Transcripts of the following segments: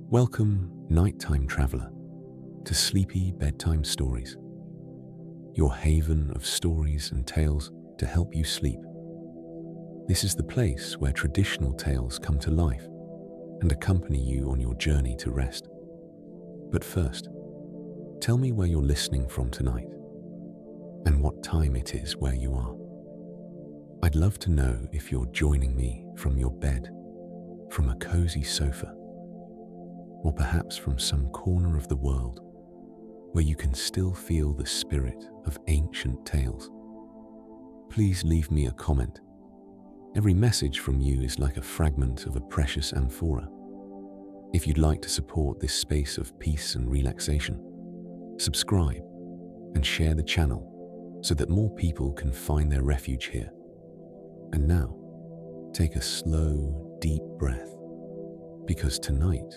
Welcome, nighttime traveler, to Sleepy Bedtime Stories, your haven of stories and tales to help you sleep. This is the place where traditional tales come to life and accompany you on your journey to rest. But first, tell me where you're listening from tonight and what time it is where you are. I'd love to know if you're joining me from your bed, from a cozy sofa, or perhaps from some corner of the world where you can still feel the spirit of ancient tales. Please leave me a comment. Every message from you is like a fragment of a precious amphora. If you'd like to support this space of peace and relaxation, subscribe and share the channel so that more people can find their refuge here. And now, take a slow, deep breath, because tonight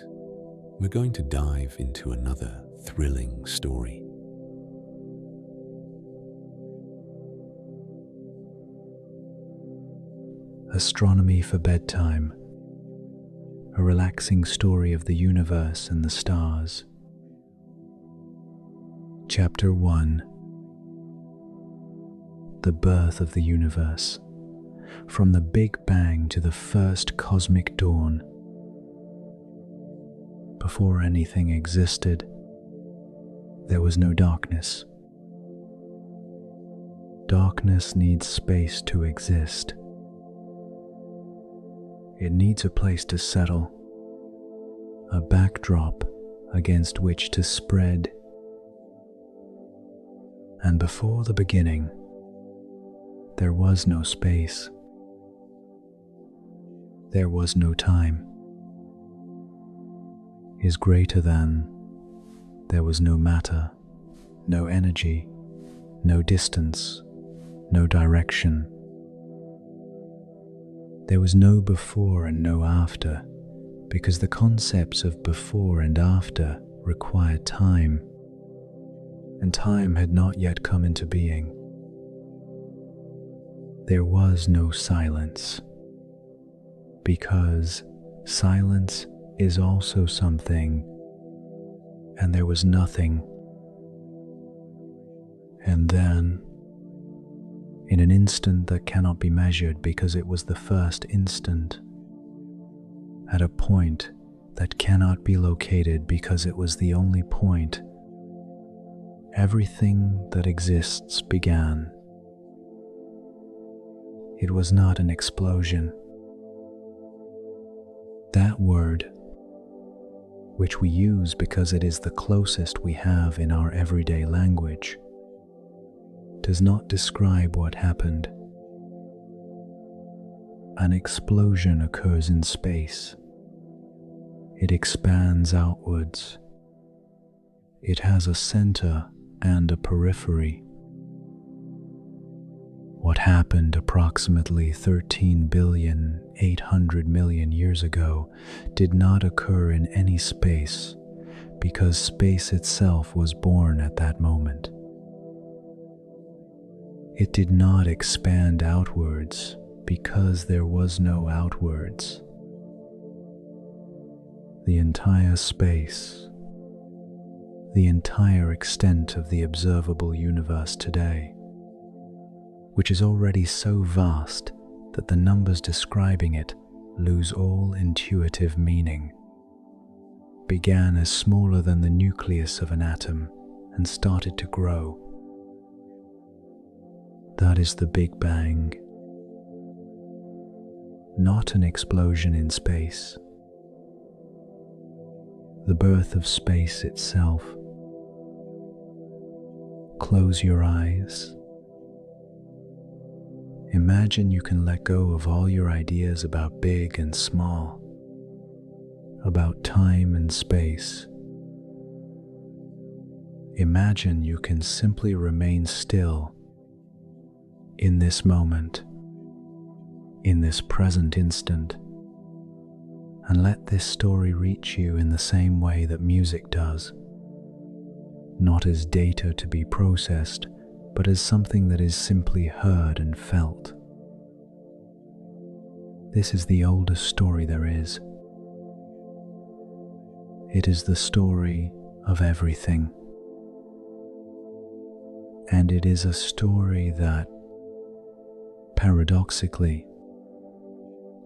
we're going to dive into another thrilling story. Astronomy for Bedtime, a relaxing story of the universe and the stars. Chapter 1. The Birth of the Universe. From the Big Bang to the first cosmic dawn. Before anything existed, there was no darkness. Darkness needs space to exist. It needs a place to settle, a backdrop against which to spread. And before the beginning, there was no space. There was no time. Is greater than, there was no matter, no energy, no distance, no direction. There was no before and no after, because the concepts of before and after required time, and time had not yet come into being. There was no silence, because silence is also something, and there was nothing. And then, in an instant that cannot be measured because it was the first instant, at a point that cannot be located because it was the only point, everything that exists began. It was not an explosion. That word, which we use because it is the closest we have in our everyday language, does not describe what happened. An explosion occurs in space. It expands outwards. It has a center and a periphery. What happened approximately 13,800,000,000 years ago did not occur in any space because space itself was born at that moment. It did not expand outwards because there was no outwards. The entire space, the entire extent of the observable universe today, which is already so vast that the numbers describing it lose all intuitive meaning, began as smaller than the nucleus of an atom and started to grow. That is the Big Bang. Not an explosion in space. The birth of space itself. Close your eyes. Imagine you can let go of all your ideas about big and small, about time and space. Imagine you can simply remain still in this moment, in this present instant, and let this story reach you in the same way that music does, not as data to be processed, but as something that is simply heard and felt. This is the oldest story there is. It is the story of everything. And it is a story that, paradoxically,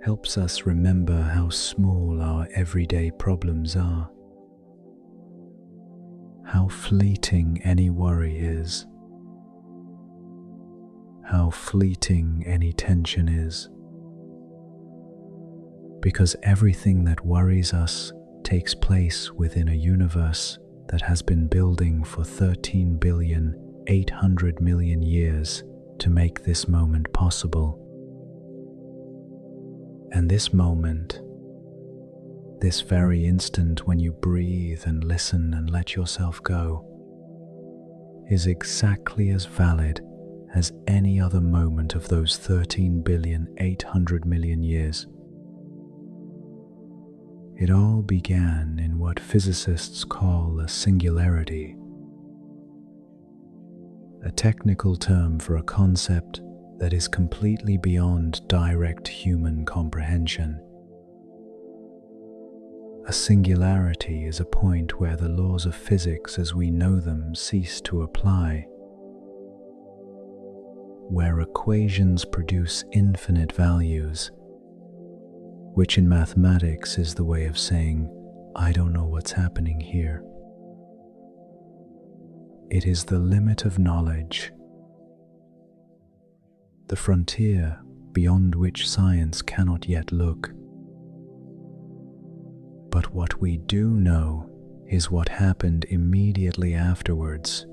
helps us remember how small our everyday problems are, how fleeting any worry is, how fleeting any tension is, because everything that worries us takes place within a universe that has been building for 13,800,000,000 years to make this moment possible. And this moment, this very instant when you breathe and listen and let yourself go, is exactly as valid as any other moment of those 13,800,000,000 years. It all began in what physicists call a singularity, a technical term for a concept that is completely beyond direct human comprehension. A singularity is a point where the laws of physics as we know them cease to apply, where equations produce infinite values, which in mathematics is the way of saying, I don't know what's happening here. It is the limit of knowledge, the frontier beyond which science cannot yet look. But what we do know is what happened immediately afterwards,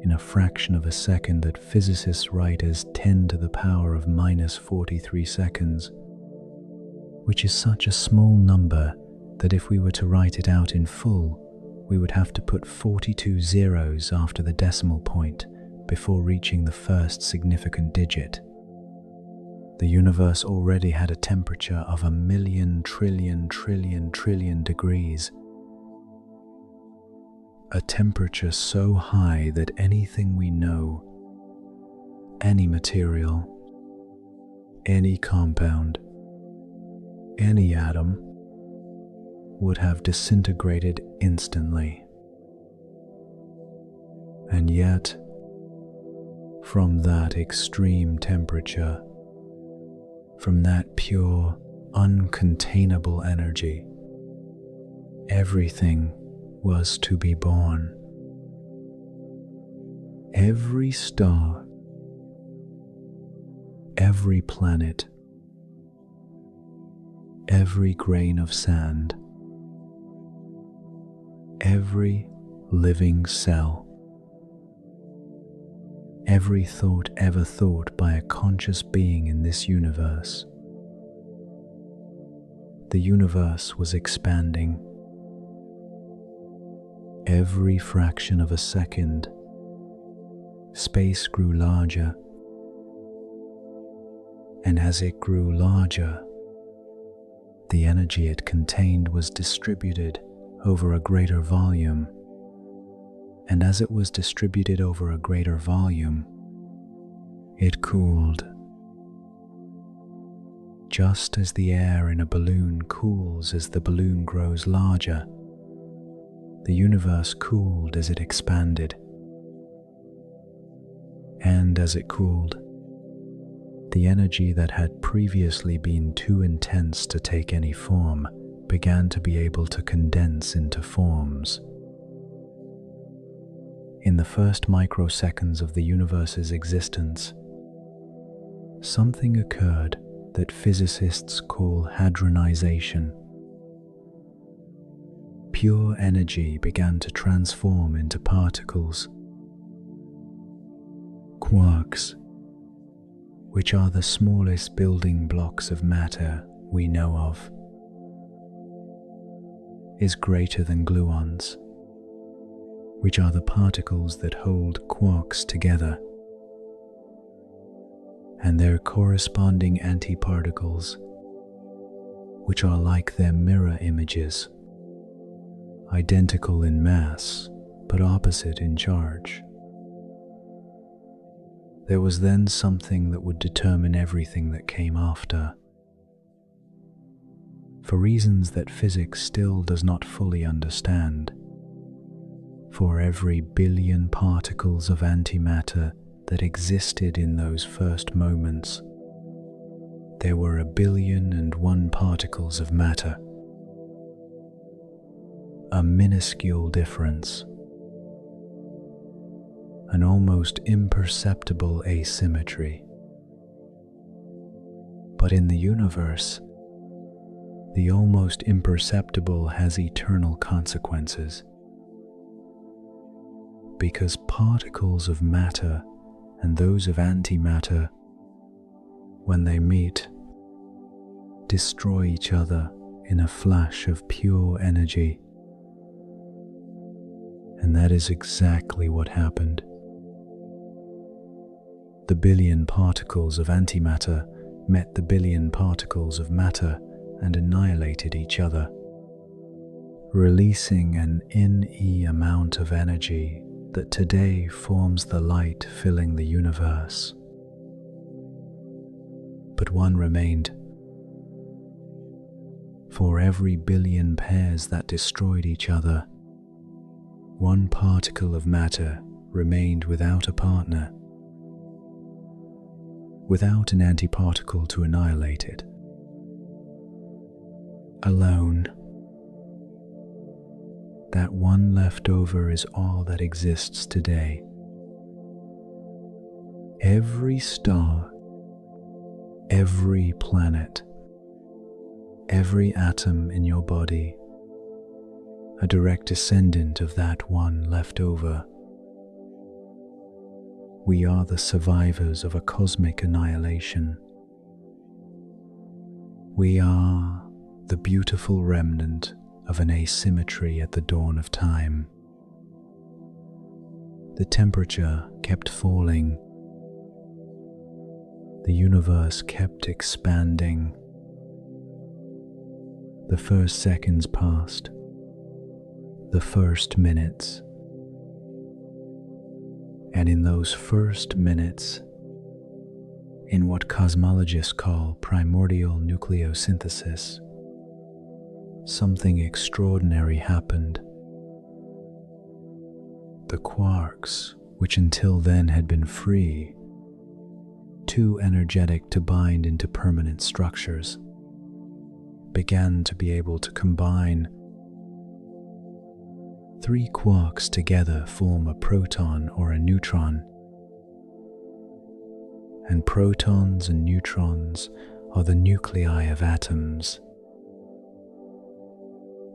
in a fraction of a second that physicists write as 10 to the power of minus 43 seconds, which is such a small number that if we were to write it out in full, we would have to put 42 zeros after the decimal point before reaching the first significant digit. The universe already had a temperature of 1,000,000,000,000,000,000,000,000 degrees. A temperature so high that anything we know, any material, any compound, any atom, would have disintegrated instantly. And yet, from that extreme temperature, from that pure, uncontainable energy, everything was to be born. Every star, every planet, every grain of sand, every living cell, every thought ever thought by a conscious being in this universe. The universe was expanding. Every fraction of a second, space grew larger, and as it grew larger, the energy it contained was distributed over a greater volume, and as it was distributed over a greater volume, it cooled. Just as the air in a balloon cools as the balloon grows larger, the universe cooled as it expanded. And as it cooled, the energy that had previously been too intense to take any form began to be able to condense into forms. In the first microseconds of the universe's existence, something occurred that physicists call hadronization. Pure energy began to transform into particles, quarks, which are the smallest building blocks of matter we know of, is greater than gluons, which are the particles that hold quarks together, and their corresponding antiparticles, which are like their mirror images, identical in mass but opposite in charge. There was then something that would determine everything that came after. for reasons that physics still does not fully understand. For every billion particles of antimatter that existed in those first moments, there were 1,000,000,001 particles of matter. A minuscule difference, an almost imperceptible asymmetry. But in the universe, the almost imperceptible has eternal consequences, because particles of matter and those of antimatter, when they meet, destroy each other in a flash of pure energy. And that is exactly what happened. The billion particles of antimatter met the billion particles of matter and annihilated each other, releasing an infinite amount of energy that today forms the light filling the universe. But one remained. For every billion pairs that destroyed each other, one particle of matter remained without a partner, without an antiparticle to annihilate it. Alone. That one left over is all that exists today. Every star, every planet, every atom in your body, a direct descendant of that one left over. We are the survivors of a cosmic annihilation. We are the beautiful remnant of an asymmetry at the dawn of time. The temperature kept falling. The universe kept expanding. The first seconds passed. The first minutes. And in those first minutes, in what cosmologists call primordial nucleosynthesis, something extraordinary happened. The quarks, which until then had been free, too energetic to bind into permanent structures, began to be able to combine. 3 quarks together form a proton or a neutron, and protons and neutrons are the nuclei of atoms.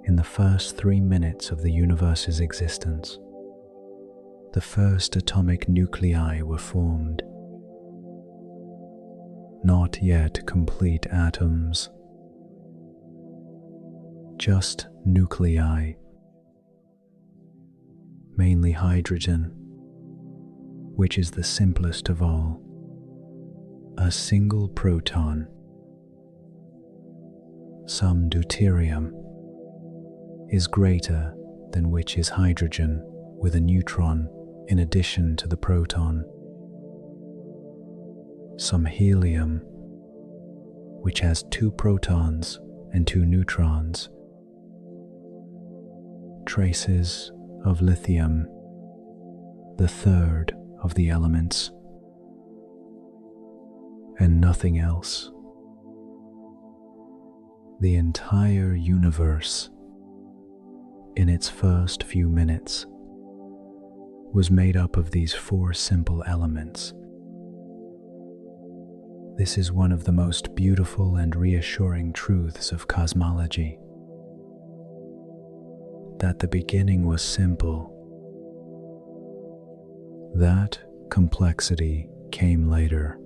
In the first 3 minutes of the universe's existence, the first atomic nuclei were formed. Not yet complete atoms, just nuclei, mainly hydrogen, which is the simplest of all. A single proton, some deuterium, is greater than which is hydrogen with a neutron in addition to the proton. Some helium, which has 2 protons and 2 neutrons. Traces of lithium, the third of the elements, and nothing else. The entire universe, in its first few minutes, was made up of these 4 simple elements. This is one of the most beautiful and reassuring truths of cosmology, that the beginning was simple. That complexity came later,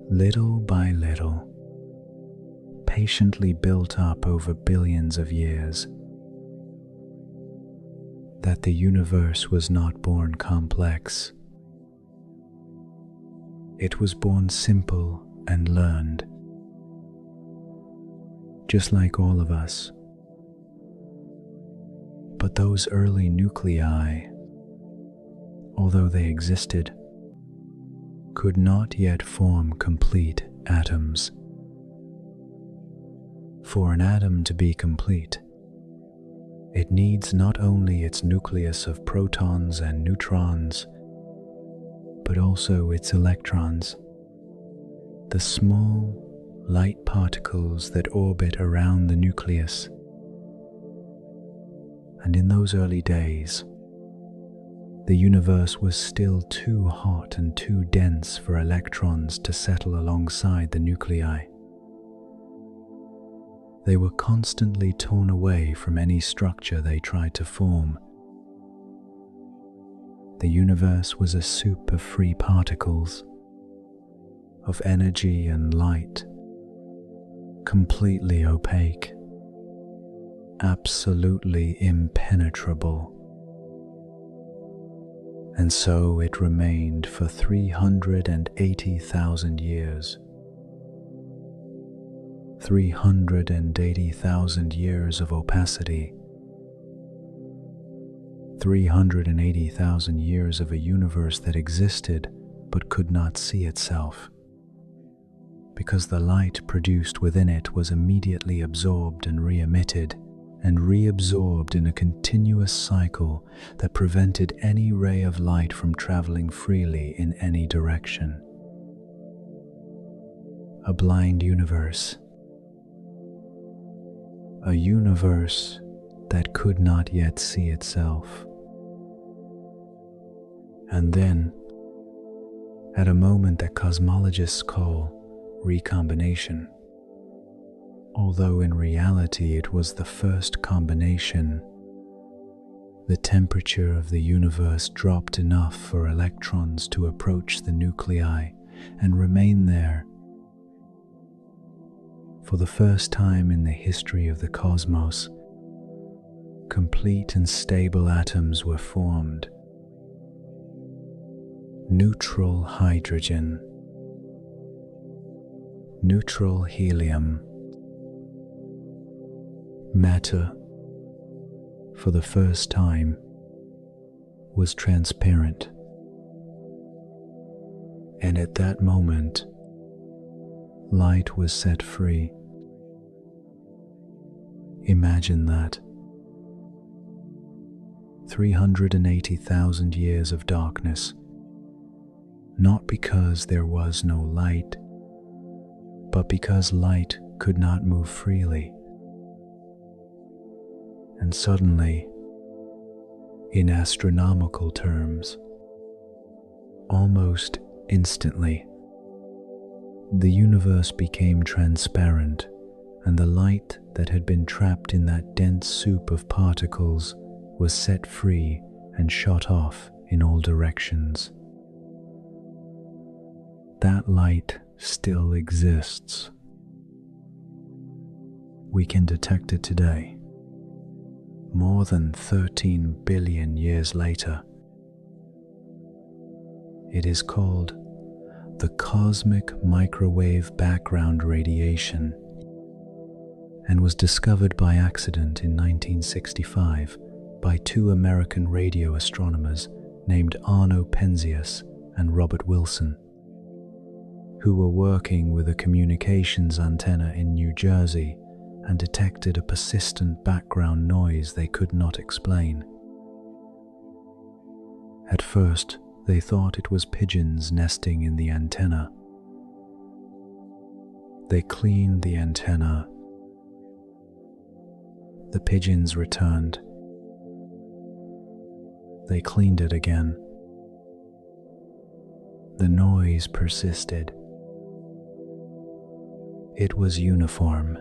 little by little, patiently built up over billions of years. That the universe was not born complex. It was born simple and learned, just like all of us. But those early nuclei, although they existed, could not yet form complete atoms. For an atom to be complete, it needs not only its nucleus of protons and neutrons, but also its electrons, the small, light particles that orbit around the nucleus. And in those early days, the universe was still too hot and too dense for electrons to settle alongside the nuclei. They were constantly torn away from any structure they tried to form. The universe was a soup of free particles, of energy and light, completely opaque, absolutely impenetrable. And so it remained for 380,000 years. 380,000 years of opacity. 380,000 years of a universe that existed but could not see itself, because the light produced within it was immediately absorbed and re-emitted, and reabsorbed in a continuous cycle that prevented any ray of light from traveling freely in any direction. A blind universe. A universe that could not yet see itself. And then, at a moment that cosmologists call recombination, although in reality it was the first combination, the temperature of the universe dropped enough for electrons to approach the nuclei and remain there. For the first time in the history of the cosmos, complete and stable atoms were formed. Neutral hydrogen, neutral helium. Matter, for the first time, was transparent. And at that moment, light was set free. Imagine that. 380,000 years of darkness, not because there was no light, but because light could not move freely. And suddenly, in astronomical terms, almost instantly, the universe became transparent, and the light that had been trapped in that dense soup of particles was set free and shot off in all directions. That light still exists. We can detect it today, more than 13 billion years later. It is called the cosmic microwave background radiation, and was discovered by accident in 1965 by two American radio astronomers named Arno Penzias and Robert Wilson, who were working with a communications antenna in New Jersey and detected a persistent background noise they could not explain. At first, they thought it was pigeons nesting in the antenna. They cleaned the antenna. The pigeons returned. They cleaned it again. The noise persisted. It was uniform,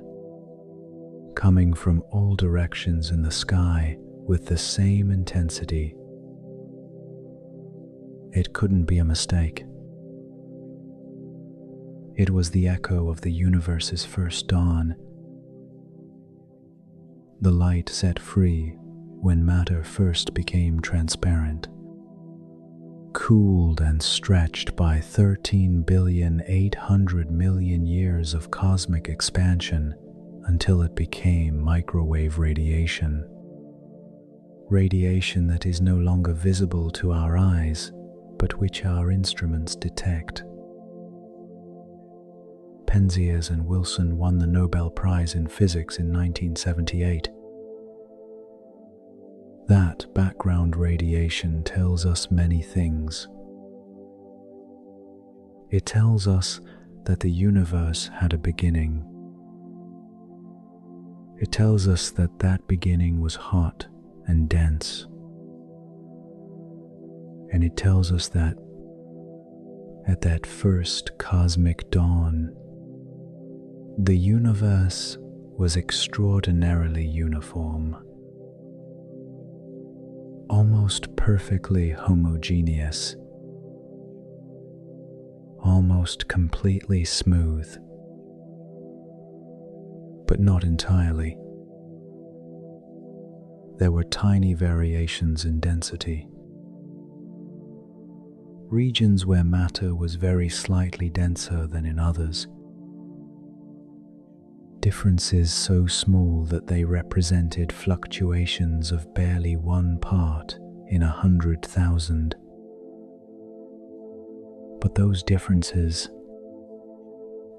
coming from all directions in the sky with the same intensity. It couldn't be a mistake. It was the echo of the universe's first dawn, the light set free when matter first became transparent, cooled and stretched by 13,800,000,000 years of cosmic expansion until it became microwave radiation. Radiation that is no longer visible to our eyes, but which our instruments detect. Penzias and Wilson won the Nobel Prize in Physics in 1978. That background radiation tells us many things. It tells us that the universe had a beginning. It tells us that that beginning was hot and dense. And it tells us that at that first cosmic dawn, the universe was extraordinarily uniform, almost perfectly homogeneous, almost completely smooth, but not entirely. There were tiny variations in density. Regions where matter was very slightly denser than in others. Differences so small that they represented fluctuations of barely 1 part in 100,000. But those differences,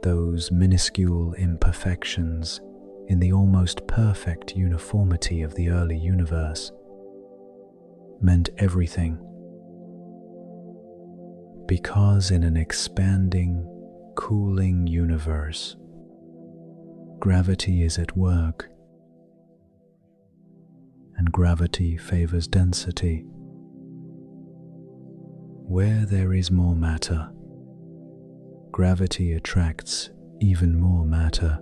those minuscule imperfections in the almost perfect uniformity of the early universe, meant everything. Because in an expanding, cooling universe, gravity is at work, and gravity favors density. Where there is more matter, gravity attracts even more matter.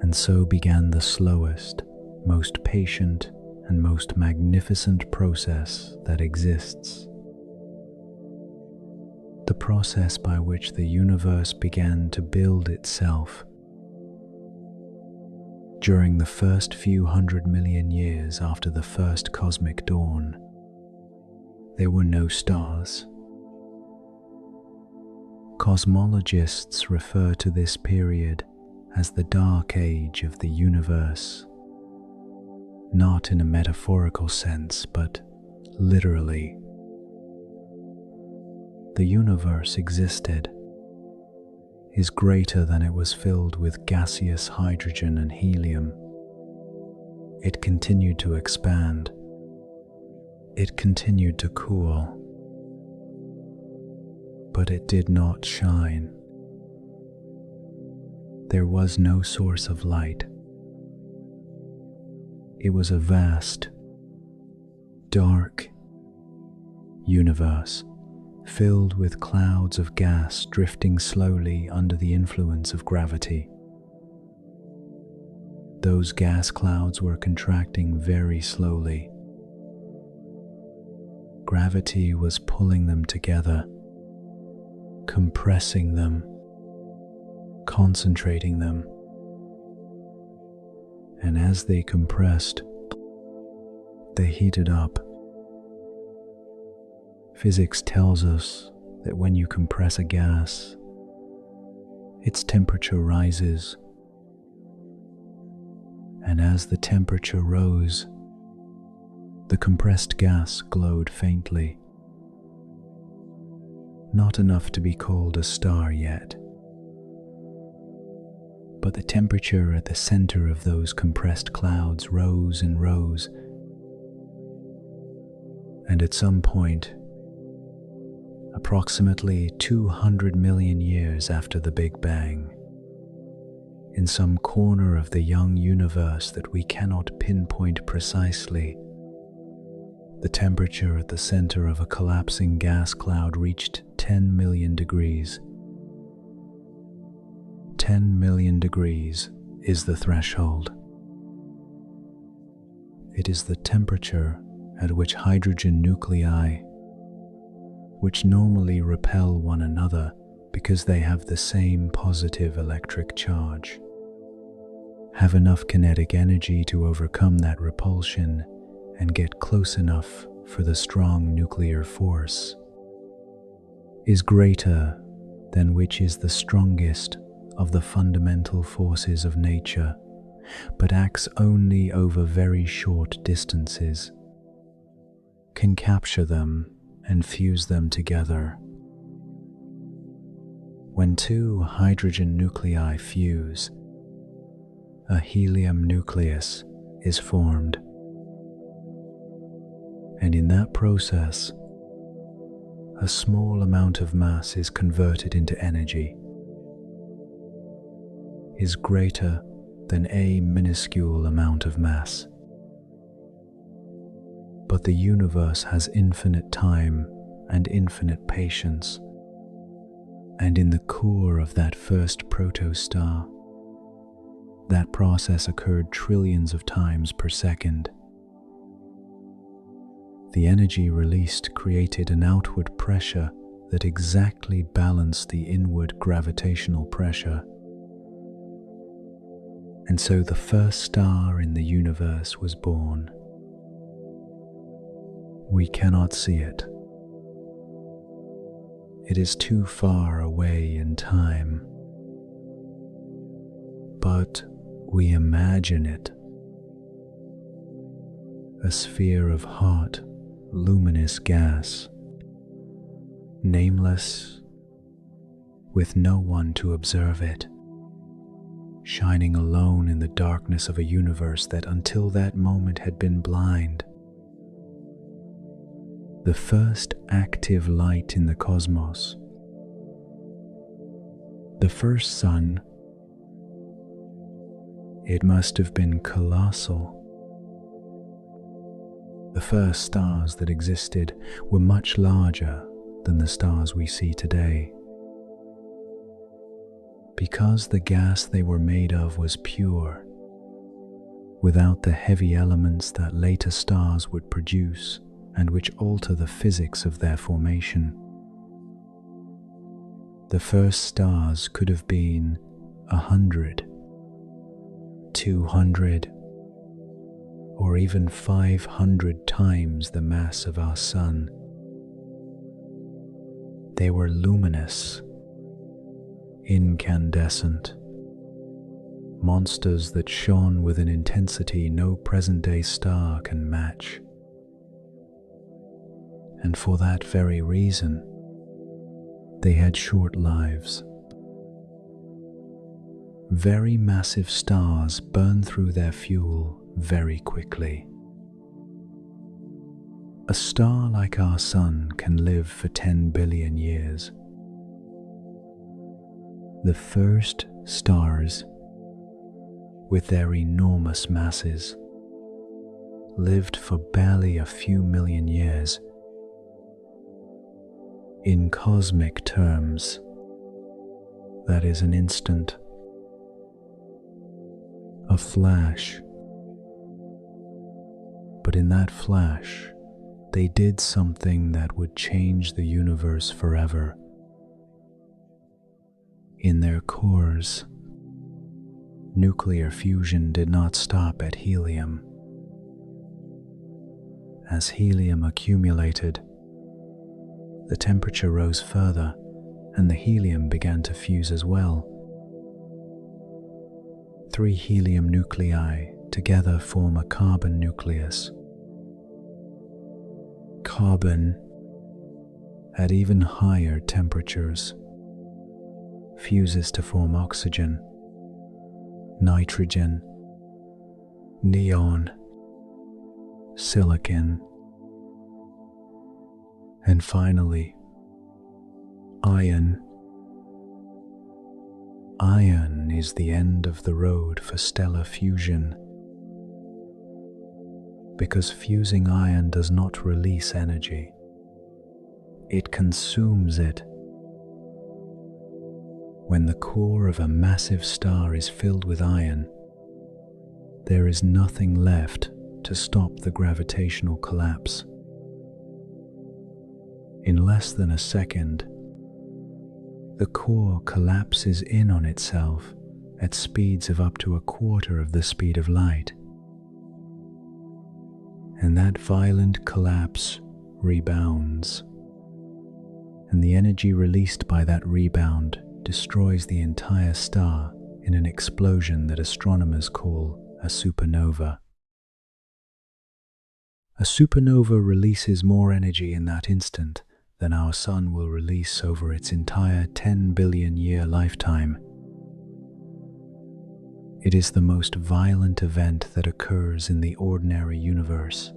And so began the slowest, most patient, and most magnificent process that exists. The process by which the universe began to build itself. During the first few 100 million years after the first cosmic dawn, there were no stars. Cosmologists refer to this period as the dark age of the universe, not in a metaphorical sense, but literally. The universe existed, is greater than it was filled with gaseous hydrogen and helium. It continued to expand. It continued to cool. But it did not shine. There was no source of light. It was a vast, dark universe filled with clouds of gas drifting slowly under the influence of gravity. Those gas clouds were contracting very slowly. Gravity was pulling them together, compressing them, concentrating them. And as they compressed, they heated up. Physics tells us that when you compress a gas, its temperature rises. And as the temperature rose, the compressed gas glowed faintly. Not enough to be called a star yet. But the temperature at the center of those compressed clouds rose and rose. And at some point, approximately 200 million years after the Big Bang, in some corner of the young universe that we cannot pinpoint precisely, the temperature at the center of a collapsing gas cloud reached 10 million degrees. 10 million degrees is the threshold. It is the temperature at which hydrogen nuclei, which normally repel one another because they have the same positive electric charge, have enough kinetic energy to overcome that repulsion and get close enough for the strong nuclear force, is greater than which is the strongest of the fundamental forces of nature, but acts only over very short distances, can capture them and fuse them together. When two hydrogen nuclei fuse, a helium nucleus is formed. And in that process, a small amount of mass is converted into energy, is greater than a minuscule amount of mass. But the universe has infinite time and infinite patience, and in the core of that first protostar, that process occurred trillions of times per second. The energy released created an outward pressure that exactly balanced the inward gravitational pressure. And so the first star in the universe was born. We cannot see it. It is too far away in time. But we imagine it. A sphere of hot, luminous gas, nameless, with no one to observe it, shining alone in the darkness of a universe that until that moment had been blind. The first active light in the cosmos. The first sun. It must have been colossal. The first stars that existed were much larger than the stars we see today. Because the gas they were made of was pure, without the heavy elements that later stars would produce and which alter the physics of their formation. The first stars could have been 100, 200, or even 500 times the mass of our sun. They were luminous, incandescent, monsters that shone with an intensity no present-day star can match. And for that very reason, they had short lives. Very massive stars burn through their fuel very quickly. A star like our sun can live for 10 billion years. The first stars, with their enormous masses, lived for barely a few million years. In cosmic terms, that is an instant, a flash. But in that flash, they did something that would change the universe forever. In their cores, nuclear fusion did not stop at helium. As helium accumulated, the temperature rose further and the helium began to fuse as well. 3 helium nuclei together form a carbon nucleus. Carbon, at even higher temperatures, fuses to form oxygen, nitrogen, neon, silicon, and finally, iron. Iron is the end of the road for stellar fusion, because fusing iron does not release energy. It consumes it. When the core of a massive star is filled with iron, there is nothing left to stop the gravitational collapse. In less than a second, the core collapses in on itself at speeds of up to a quarter of the speed of light. And that violent collapse rebounds, and the energy released by that rebound destroys the entire star in an explosion that astronomers call a supernova. A supernova releases more energy in that instant than our Sun will release over its entire 10 billion year lifetime. It is the most violent event that occurs in the ordinary universe.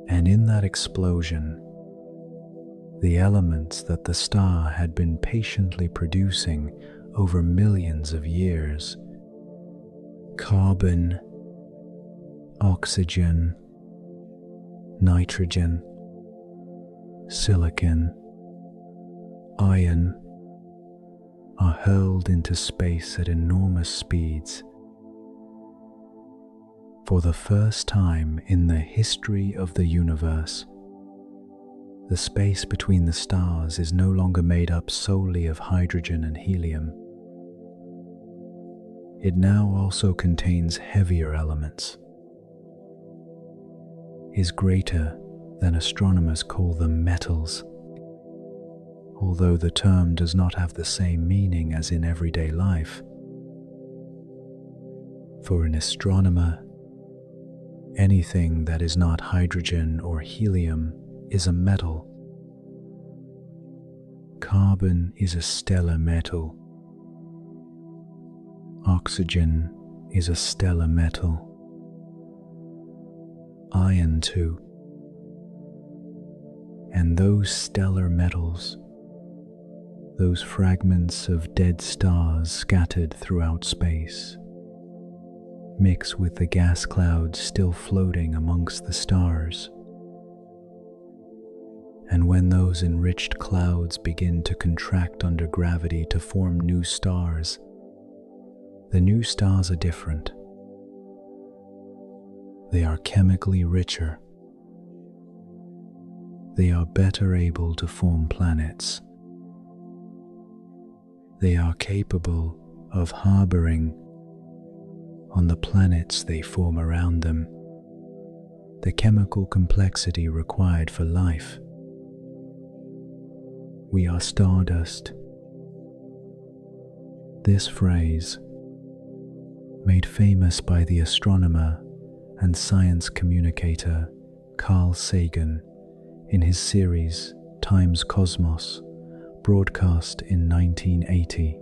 And in that explosion, the elements that the star had been patiently producing over millions of years, carbon, oxygen, nitrogen, silicon, iron, are hurled into space at enormous speeds. For the first time in the history of the universe, the space between the stars is no longer made up solely of hydrogen and helium. It now also contains heavier elements, is greater than astronomers call them metals, although the term does not have the same meaning as in everyday life. For an astronomer, anything that is not hydrogen or helium is a metal. Carbon is a stellar metal. Oxygen is a stellar metal. Iron too. And those stellar metals, those fragments of dead stars scattered throughout space, mix with the gas clouds still floating amongst the stars. And when those enriched clouds begin to contract under gravity to form new stars, the new stars are different. They are chemically richer. They are better able to form planets. They are capable of harboring on the planets they form around them the chemical complexity required for life. We are stardust. This phrase, made famous by the astronomer and science communicator Carl Sagan in his series Time's Cosmos, broadcast in 1980,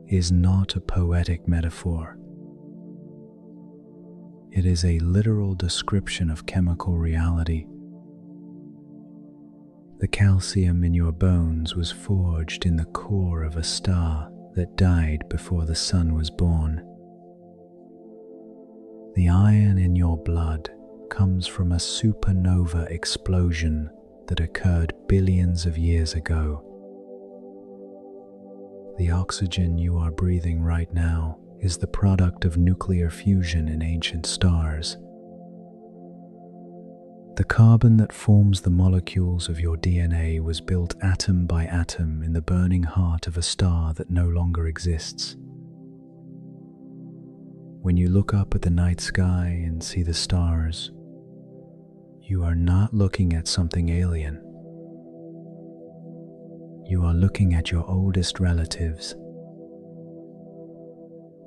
is not a poetic metaphor. It is a literal description of chemical reality. The calcium in your bones was forged in the core of a star that died before the sun was born. The iron in your blood comes from a supernova explosion that occurred billions of years ago. The oxygen you are breathing right now is the product of nuclear fusion in ancient stars. The carbon that forms the molecules of your DNA was built atom by atom in the burning heart of a star that no longer exists. When you look up at the night sky and see the stars, you are not looking at something alien. You are looking at your oldest relatives.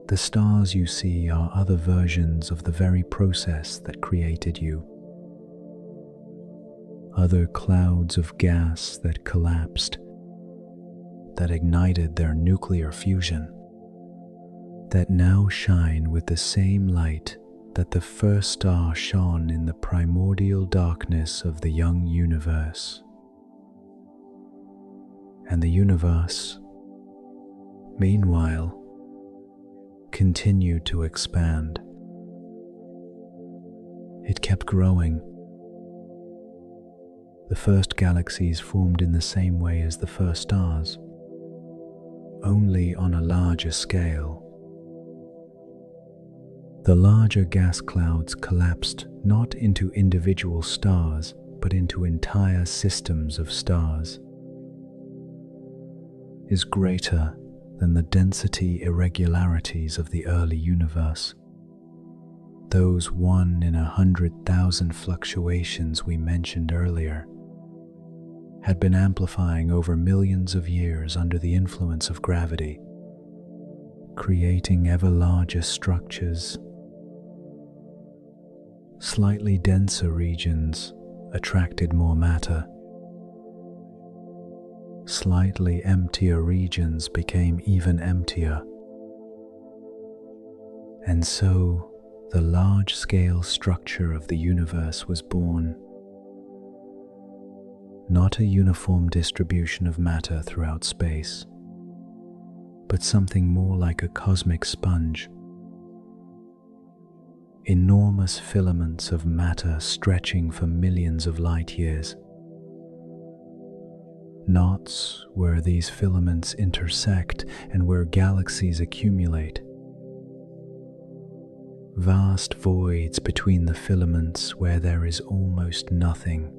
The stars you see are other versions of the very process that created you. Other clouds of gas that collapsed, that ignited their nuclear fusion, that now shine with the same light that the first star shone in the primordial darkness of the young universe. And the universe, meanwhile, continued to expand. It kept growing. The first galaxies formed in the same way as the first stars, only on a larger scale. The larger gas clouds collapsed not into individual stars, but into entire systems of stars. Is greater than the density irregularities of the early universe. Those 1 in 100,000 fluctuations we mentioned earlier had been amplifying over millions of years under the influence of gravity, creating ever larger structures. Slightly denser regions attracted more matter. Slightly emptier regions became even emptier. And so the large-scale structure of the universe was born. Not a uniform distribution of matter throughout space, but something more like a cosmic sponge. Enormous filaments of matter stretching for millions of light years. Knots where these filaments intersect and where galaxies accumulate. Vast voids between the filaments where there is almost nothing.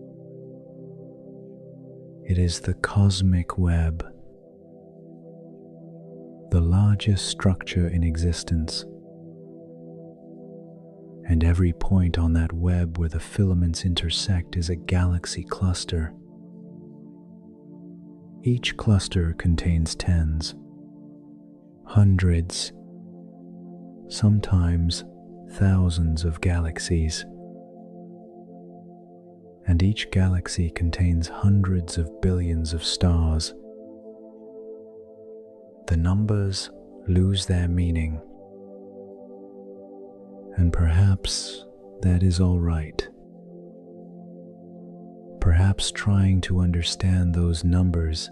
It is the cosmic web, the largest structure in existence. And every point on that web where the filaments intersect is a galaxy cluster. Each cluster contains tens, hundreds, sometimes thousands of galaxies. And each galaxy contains hundreds of billions of stars. The numbers lose their meaning. And perhaps that is all right. Perhaps trying to understand those numbers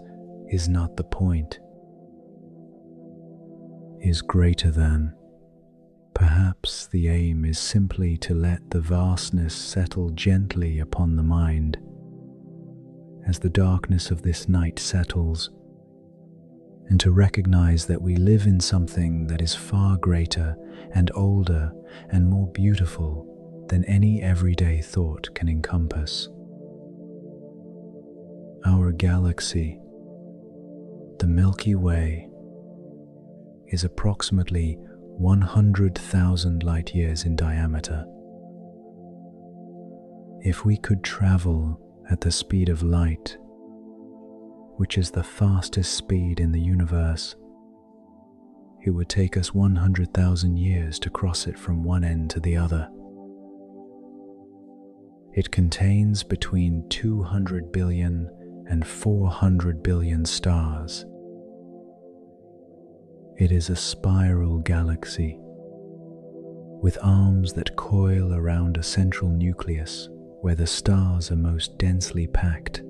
is not the point, is greater than. Perhaps the aim is simply to let the vastness settle gently upon the mind as the darkness of this night settles, and to recognize that we live in something that is far greater and older and more beautiful than any everyday thought can encompass. Our galaxy, the Milky Way, is approximately 100,000 light years in diameter. If we could travel at the speed of light, which is the fastest speed in the universe, it would take us 100,000 years to cross it from one end to the other. It contains between 200 billion and 400 billion stars. It is a spiral galaxy with arms that coil around a central nucleus where the stars are most densely packed.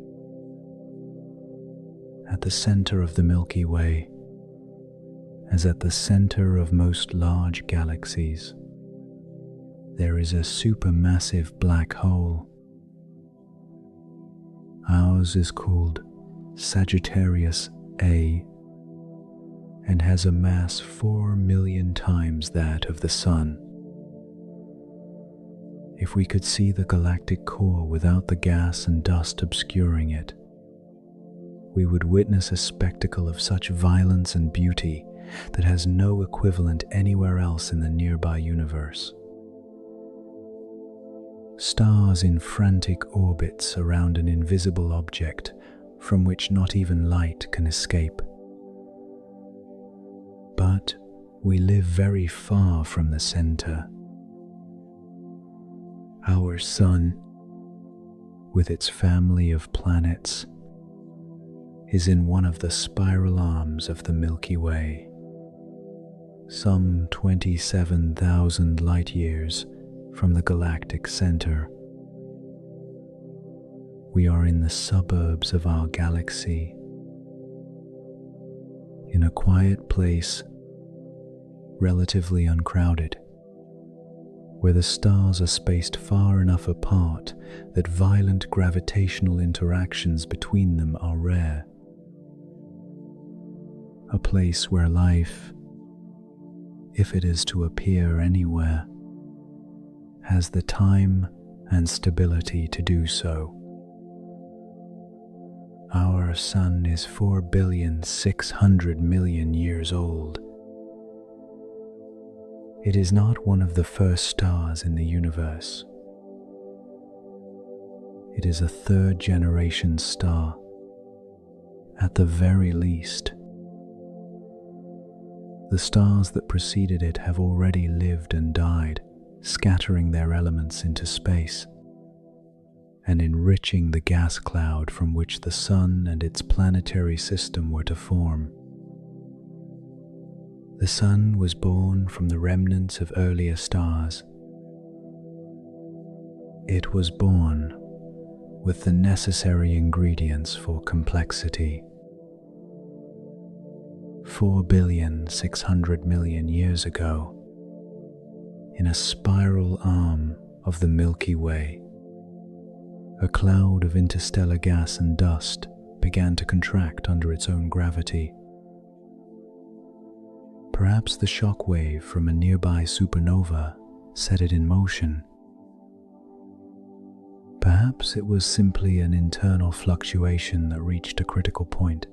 At the center of the Milky Way, as at the center of most large galaxies, there is a supermassive black hole. Ours is called Sagittarius A and has a mass 4 million times that of the Sun. If we could see the galactic core without the gas and dust obscuring it, we would witness a spectacle of such violence and beauty that has no equivalent anywhere else in the nearby universe. Stars in frantic orbits around an invisible object from which not even light can escape. But we live very far from the center. Our Sun, with its family of planets, is in one of the spiral arms of the Milky Way, some 27,000 light years from the galactic center. We are in the suburbs of our galaxy, in a quiet place, relatively uncrowded, where the stars are spaced far enough apart that violent gravitational interactions between them are rare. A place where life, if it is to appear anywhere, has the time and stability to do so. Our Sun is 4,600,000,000 years old. It is not one of the first stars in the universe. It is a third-generation star, at the very least. The stars that preceded it have already lived and died, scattering their elements into space. and enriching the gas cloud from which the Sun and its planetary system were to form. The Sun was born from the remnants of earlier stars. It was born with the necessary ingredients for complexity. 4,600,000,000 years ago, in a spiral arm of the Milky Way, a cloud of interstellar gas and dust began to contract under its own gravity. Perhaps the shock wave from a nearby supernova set it in motion. Perhaps it was simply an internal fluctuation that reached a critical point.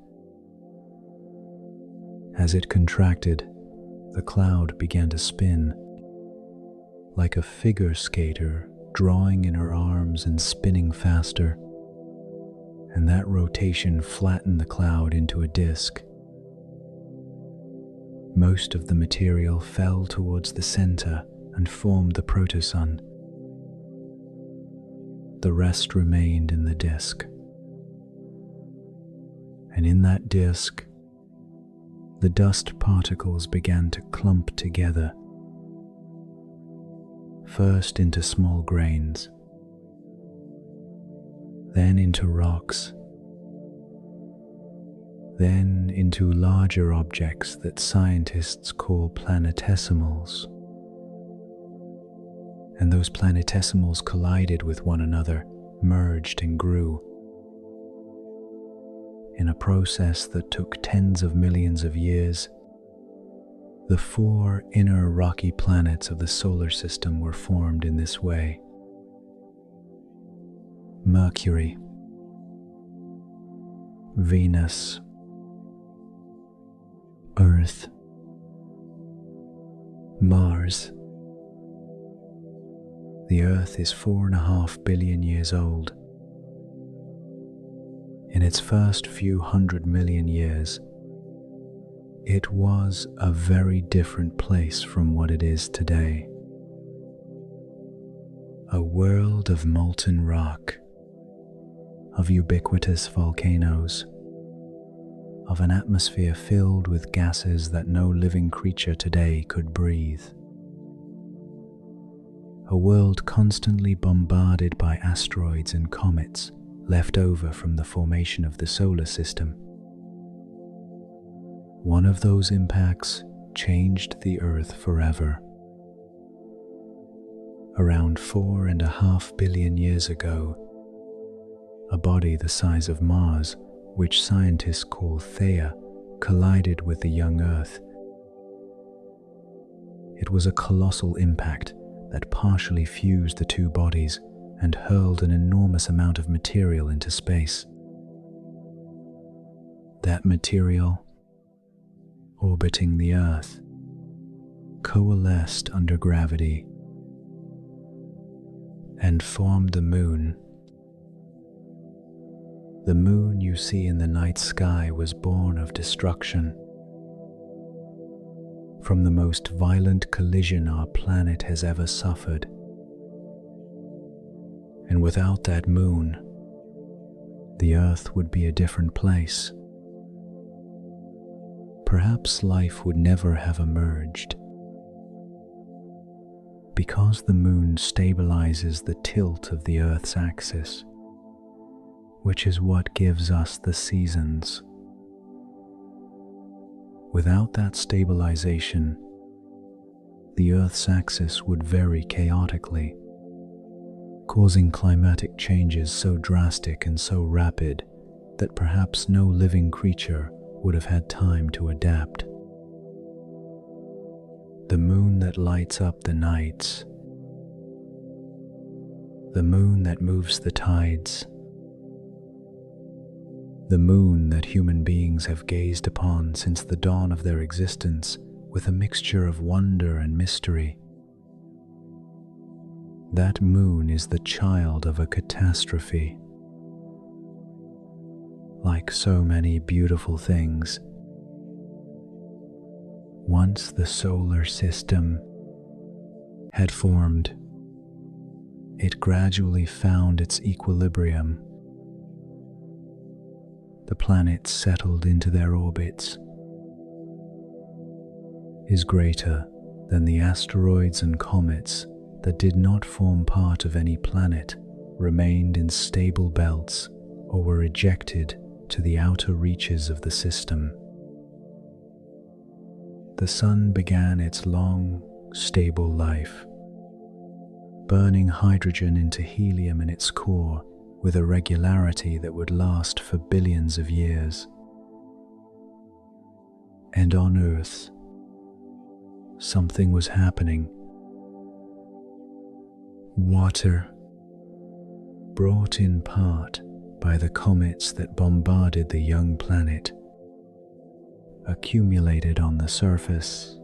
As it contracted, the cloud began to spin, like a figure skater drawing in her arms and spinning faster, and that rotation flattened the cloud into a disk. Most of the material fell towards the center and formed the protosun. The rest remained in the disk. And in that disk, the dust particles began to clump together, first into small grains, then into rocks, then into larger objects that scientists call planetesimals. And those planetesimals collided with one another, merged and grew. In a process that took tens of millions of years, the 4 inner rocky planets of the solar system were formed in this way: Mercury, Venus, Earth, Mars. The Earth is 4.5 billion years old. In its first few 100 million years, it was a very different place from what it is today. A world of molten rock, of ubiquitous volcanoes, of an atmosphere filled with gases that no living creature today could breathe. A world constantly bombarded by asteroids and comets left over from the formation of the solar system. One of those impacts changed the Earth forever. Around 4.5 billion years ago, a body the size of Mars, which scientists call Theia, collided with the young Earth. It was a colossal impact that partially fused the two bodies and hurled an enormous amount of material into space. That material, orbiting the Earth, coalesced under gravity and formed the Moon. The moon you see in the night sky was born of destruction. From the most violent collision our planet has ever suffered. And without that moon, the Earth would be a different place. Perhaps life would never have emerged. Because the moon stabilizes the tilt of the Earth's axis, which is what gives us the seasons. Without that stabilization, the Earth's axis would vary chaotically, causing climatic changes so drastic and so rapid that perhaps no living creature would have had time to adapt. The moon that lights up the nights, the moon that moves the tides, the moon that human beings have gazed upon since the dawn of their existence with a mixture of wonder and mystery. That moon is the child of a catastrophe. Like so many beautiful things, once the solar system had formed, it gradually found its equilibrium. The planets settled into their orbits. Is greater than the asteroids and comets that did not form part of any planet, remained in stable belts, or were ejected to the outer reaches of the system. The Sun began its long, stable life, burning hydrogen into helium in its core with a regularity that would last for billions of years. And on Earth, something was happening. Water, brought in part by the comets that bombarded the young planet, accumulated on the surface.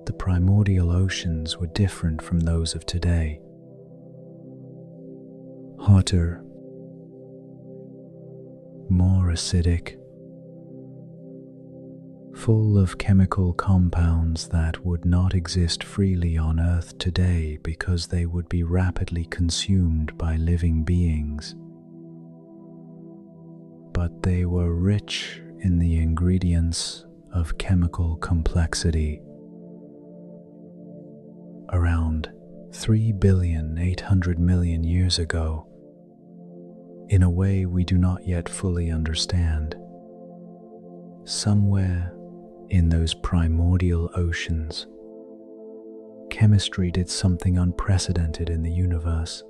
The primordial oceans were different from those of today. Hotter, more acidic, full of chemical compounds that would not exist freely on Earth today because they would be rapidly consumed by living beings. But they were rich in the ingredients of chemical complexity. Around 3,800,000,000 years ago, in a way we do not yet fully understand, somewhere in those primordial oceans, chemistry did something unprecedented in the universe.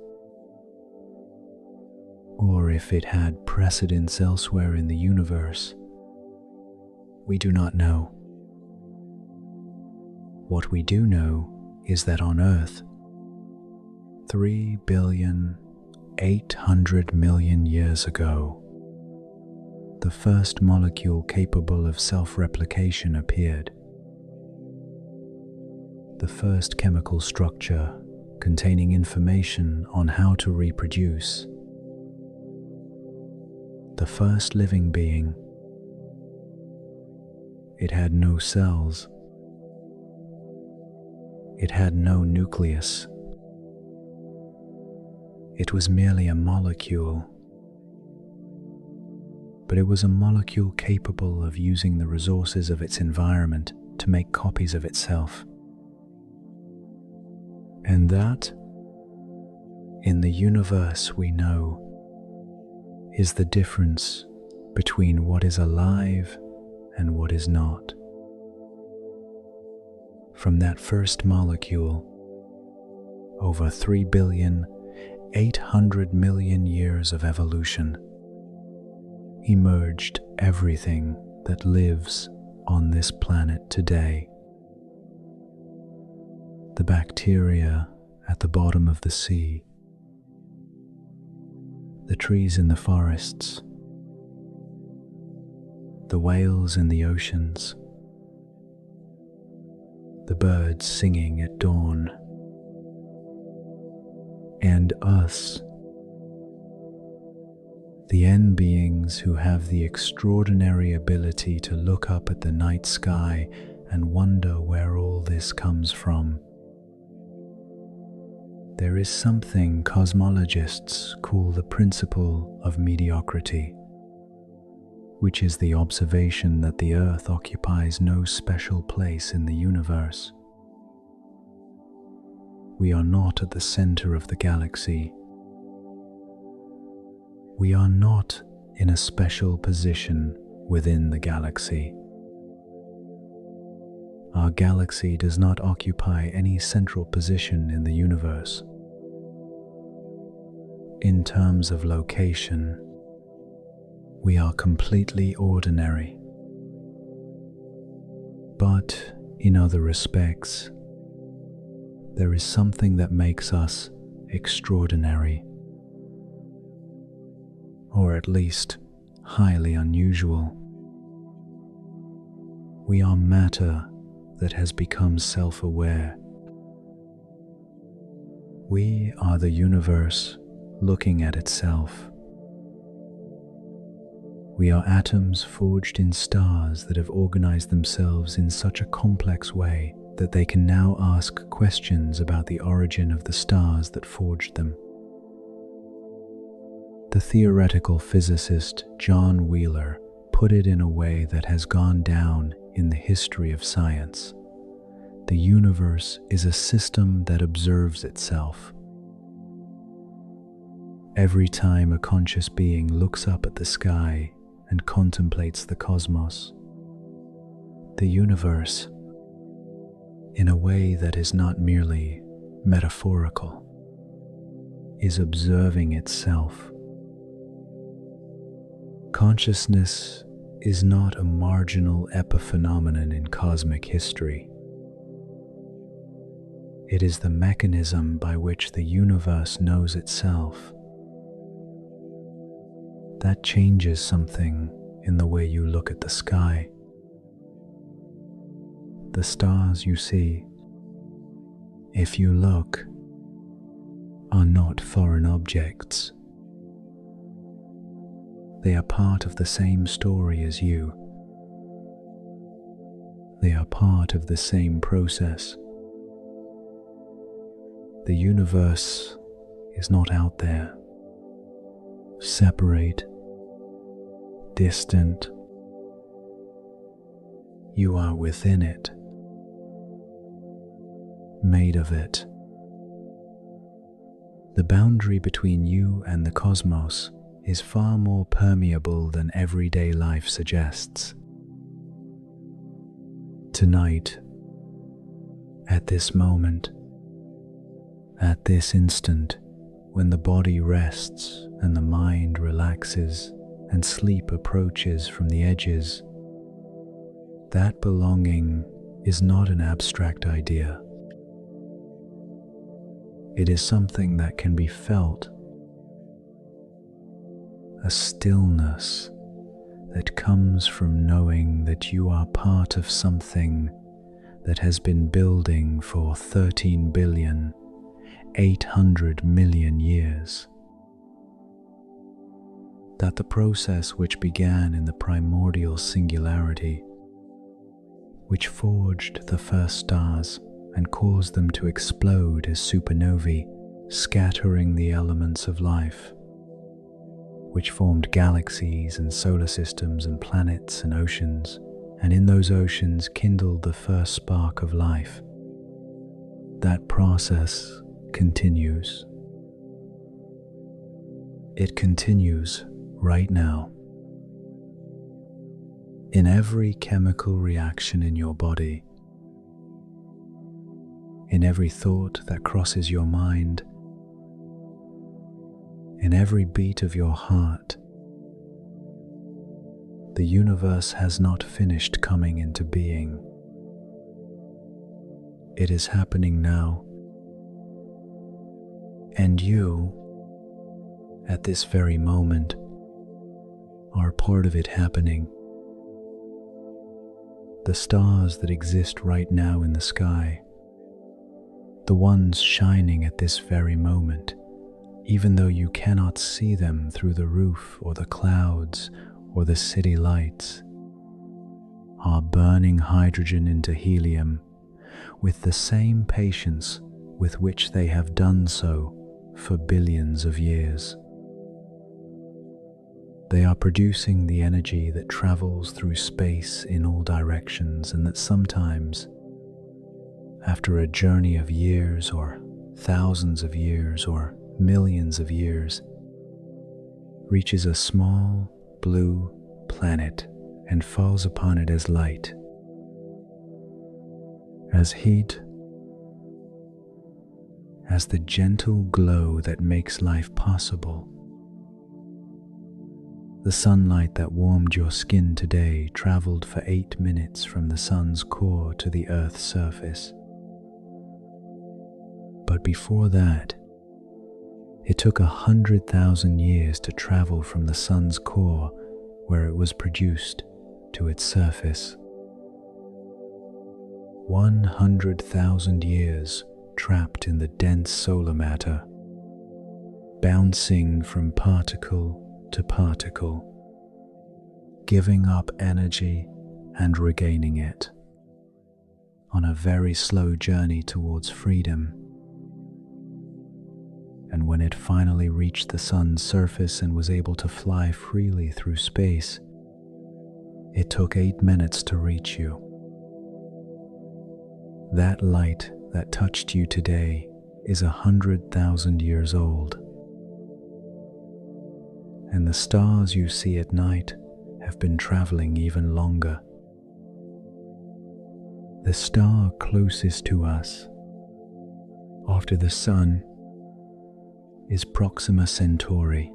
Or if it had precedence elsewhere in the universe, we do not know. What we do know is that on Earth, 3,800,000,000 years ago, the first molecule capable of self-replication appeared. The first chemical structure containing information on how to reproduce. The first living being. It had no cells. It had no nucleus. It was merely a molecule. But it was a molecule capable of using the resources of its environment to make copies of itself. And that, in the universe we know, is the difference between what is alive and what is not. From that first molecule, over 3,800,000,000 years of evolution, emerged everything that lives on this planet today. The bacteria at the bottom of the sea, the trees in the forests, the whales in the oceans, the birds singing at dawn, and us, the N beings who have the extraordinary ability to look up at the night sky and wonder where all this comes from. There is something cosmologists call the principle of mediocrity, which is the observation that the Earth occupies no special place in the universe. We are not at the center of the galaxy. We are not in a special position within the galaxy. Our galaxy does not occupy any central position in the universe. In terms of location, we are completely ordinary. But in other respects, there is something that makes us extraordinary, or at least highly unusual. We are matter that has become self-aware. We are the universe looking at itself. We are atoms forged in stars that have organized themselves in such a complex way that they can now ask questions about the origin of the stars that forged them. The theoretical physicist John Wheeler put it in a way that has gone down in the history of science. The universe is a system that observes itself. Every time a conscious being looks up at the sky and contemplates the cosmos, the universe, in a way that is not merely metaphorical, is observing itself. Consciousness is not a marginal epiphenomenon in cosmic history. It is the mechanism by which the universe knows itself. That changes something in the way you look at the sky. The stars you see, if you look, are not foreign objects. They are part of the same story as you. They are part of the same process. The universe is not out there, separate, distant. You are within it, made of it. The boundary between you and the cosmos is far more permeable than everyday life suggests. Tonight, at this moment, at this instant, when the body rests and the mind relaxes and sleep approaches from the edges, that belonging is not an abstract idea. It is something that can be felt, a stillness that comes from knowing that you are part of something that has been building for 13,800,000,000 years. That the process which began in the primordial singularity, which forged the first stars and caused them to explode as supernovae, scattering the elements of life, which formed galaxies and solar systems and planets and oceans, and in those oceans kindled the first spark of life. That process continues. It continues right now. In every chemical reaction in your body, in every thought that crosses your mind, in every beat of your heart, the universe has not finished coming into being. It is happening now. And you, at this very moment, are part of it happening. The stars that exist right now in the sky, the ones shining at this very moment, even though you cannot see them through the roof or the clouds or the city lights, are burning hydrogen into helium with the same patience with which they have done so for billions of years. They are producing the energy that travels through space in all directions, and that sometimes, after a journey of years or thousands of years or millions of years, reaches a small blue planet and falls upon it as light, as heat, as the gentle glow that makes life possible. The sunlight that warmed your skin today traveled for 8 minutes from the sun's core to the Earth's surface. But before that, it took 100,000 years to travel from the sun's core, where it was produced, to its surface. 100,000 years trapped in the dense solar matter, bouncing from particle to particle, giving up energy and regaining it, on a very slow journey towards freedom. And when it finally reached the sun's surface and was able to fly freely through space, it took 8 minutes to reach you. That light that touched you today is 100,000 years old. And the stars you see at night have been traveling even longer. The star closest to us, after the sun, is Proxima Centauri,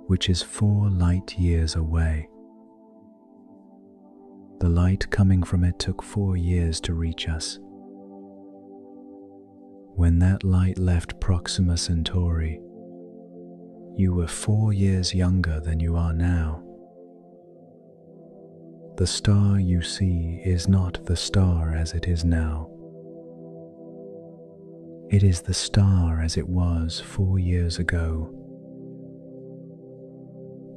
which is 4 light years away. The light coming from it took 4 years to reach us. When that light left Proxima Centauri, you were 4 years younger than you are now. The star you see is not the star as it is now. It is the star as it was 4 years ago.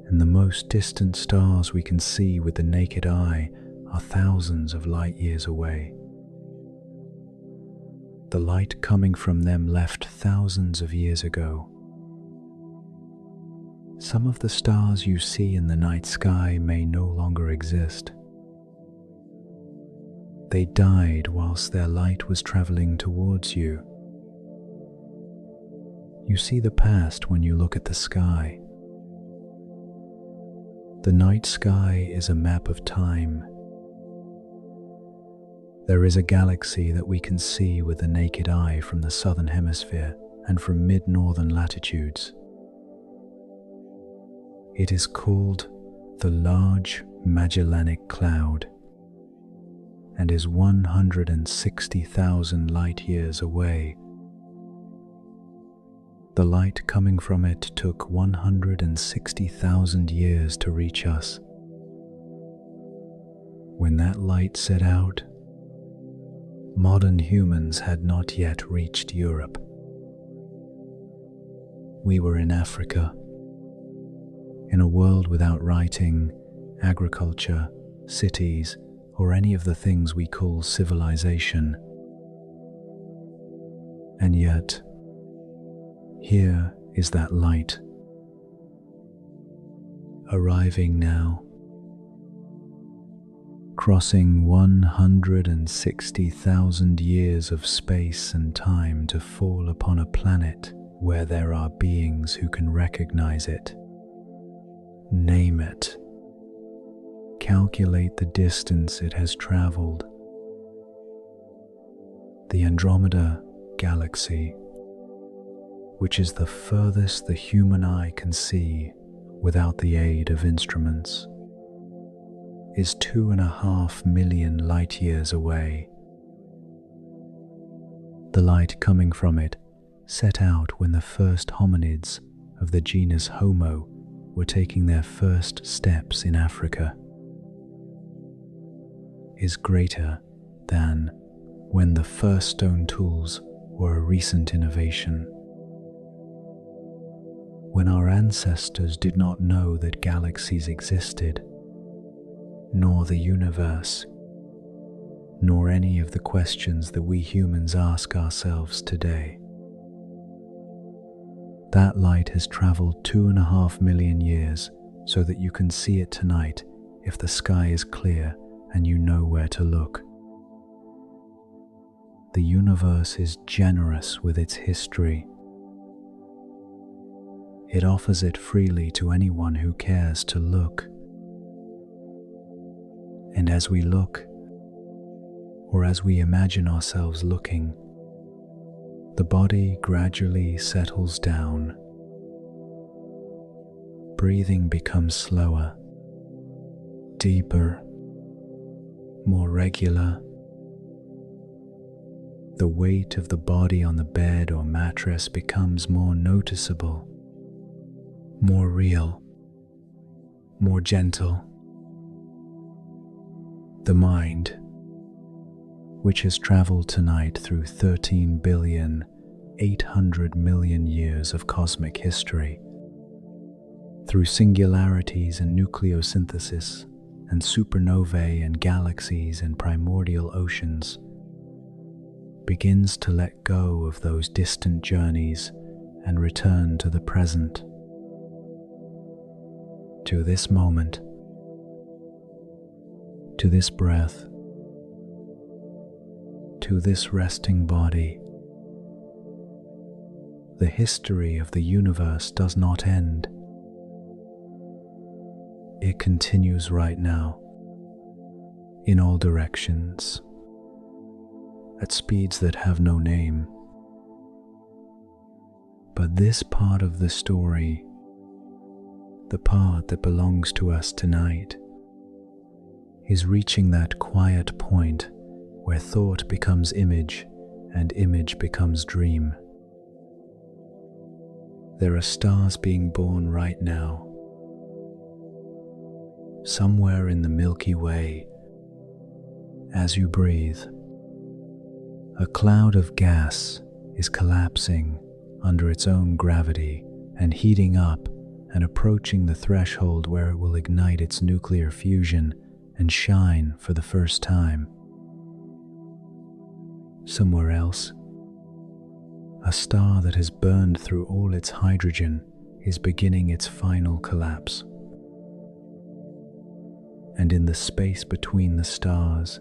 And the most distant stars we can see with the naked eye are thousands of light years away. The light coming from them left thousands of years ago. Some of the stars you see in the night sky may no longer exist. They died whilst their light was traveling towards you. You see the past when you look at the sky. The night sky is a map of time. There is a galaxy that we can see with the naked eye from the southern hemisphere and from mid-northern latitudes. It is called the Large Magellanic Cloud and is 160,000 light years away. The light coming from it took 160,000 years to reach us. When that light set out, modern humans had not yet reached Europe. We were in Africa, in a world without writing, agriculture, cities, or any of the things we call civilization. And yet, here is that light, arriving now, crossing 160,000 years of space and time to fall upon a planet where there are beings who can recognize it, name it, calculate the distance it has traveled. The Andromeda Galaxy, which is the furthest the human eye can see without the aid of instruments, is 2.5 million light years away. The light coming from it set out when the first hominids of the genus Homo were taking their first steps in Africa, is greater than when the first stone tools were a recent innovation. When our ancestors did not know that galaxies existed, nor the universe, nor any of the questions that we humans ask ourselves today. That light has traveled 2.5 million years so that you can see it tonight if the sky is clear and you know where to look. The universe is generous with its history. It offers it freely to anyone who cares to look. And as we look, or as we imagine ourselves looking, the body gradually settles down. Breathing becomes slower, deeper, more regular. The weight of the body on the bed or mattress becomes more noticeable, more real, more gentle. The mind, which has traveled tonight through 13,800,000,000 years of cosmic history, through singularities and nucleosynthesis and supernovae and galaxies and primordial oceans, begins to let go of those distant journeys and return to the present, to this moment, to this breath, to this resting body. The history of the universe does not end. It continues right now, in all directions, at speeds that have no name. But this part of the story, the part that belongs to us tonight, is reaching that quiet point where thought becomes image and image becomes dream. There are stars being born right now. Somewhere in the Milky Way, as you breathe, a cloud of gas is collapsing under its own gravity and heating up and approaching the threshold where it will ignite its nuclear fusion and shine for the first time. Somewhere else, a star that has burned through all its hydrogen is beginning its final collapse. And in the space between the stars,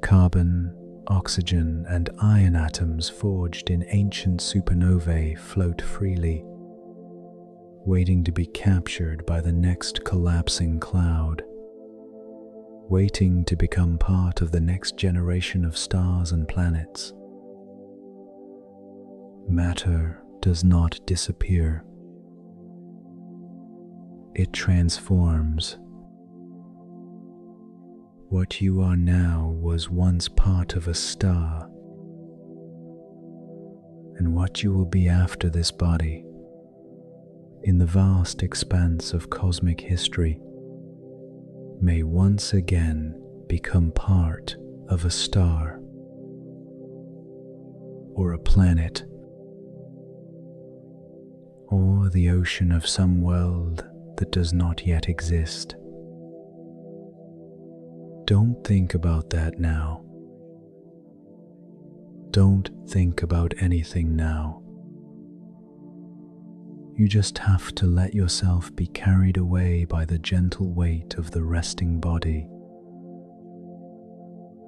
carbon, oxygen, and iron atoms forged in ancient supernovae float freely, waiting to be captured by the next collapsing cloud, waiting to become part of the next generation of stars and planets. Matter does not disappear. It transforms. What you are now was once part of a star, and what you will be after this body, in the vast expanse of cosmic history, may once again become part of a star, or a planet, or the ocean of some world that does not yet exist. Don't think about that now. Don't think about anything now. You just have to let yourself be carried away by the gentle weight of the resting body,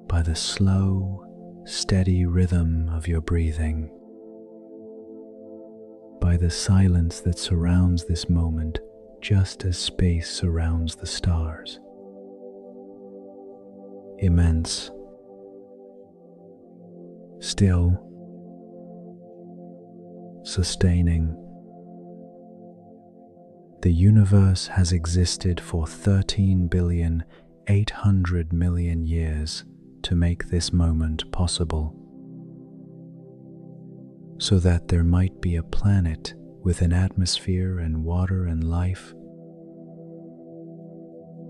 by the slow, steady rhythm of your breathing, by the silence that surrounds this moment just as space surrounds the stars. Immense, still, sustaining. The universe has existed for 13,800,000,000 years to make this moment possible, so that there might be a planet with an atmosphere and water and life,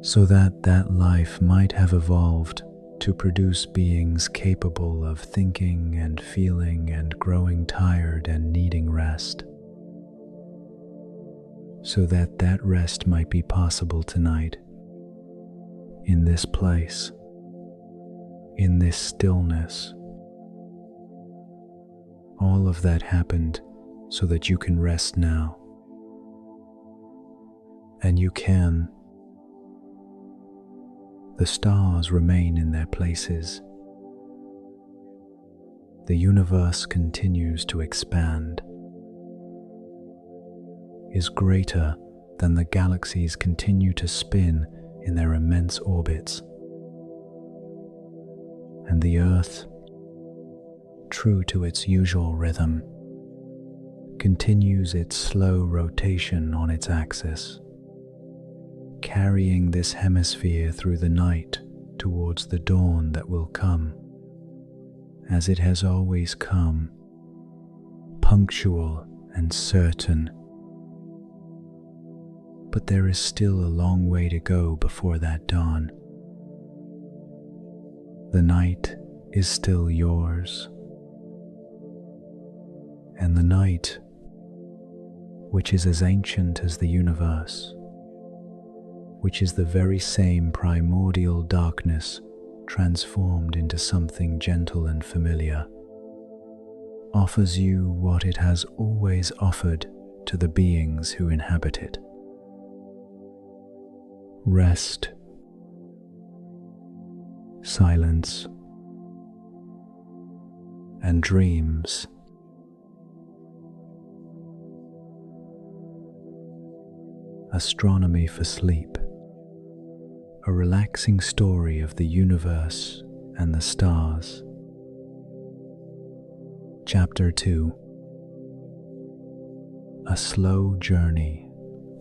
so that that life might have evolved to produce beings capable of thinking and feeling and growing tired and needing rest, so that that rest might be possible tonight, in this place, in this stillness. All of that happened so that you can rest now. And you can. The stars remain in their places. The universe continues to expand, is greater than the galaxies continue to spin in their immense orbits. And the Earth, true to its usual rhythm, continues its slow rotation on its axis, carrying this hemisphere through the night towards the dawn that will come, as it has always come, punctual and certain. But there is still a long way to go before that dawn. The night is still yours, and the night, which is as ancient as the universe, which is the very same primordial darkness transformed into something gentle and familiar, offers you what it has always offered to the beings who inhabit it: rest, silence, and dreams. Astronomy for Sleep, a relaxing story of the universe and the stars. Chapter 2: A slow journey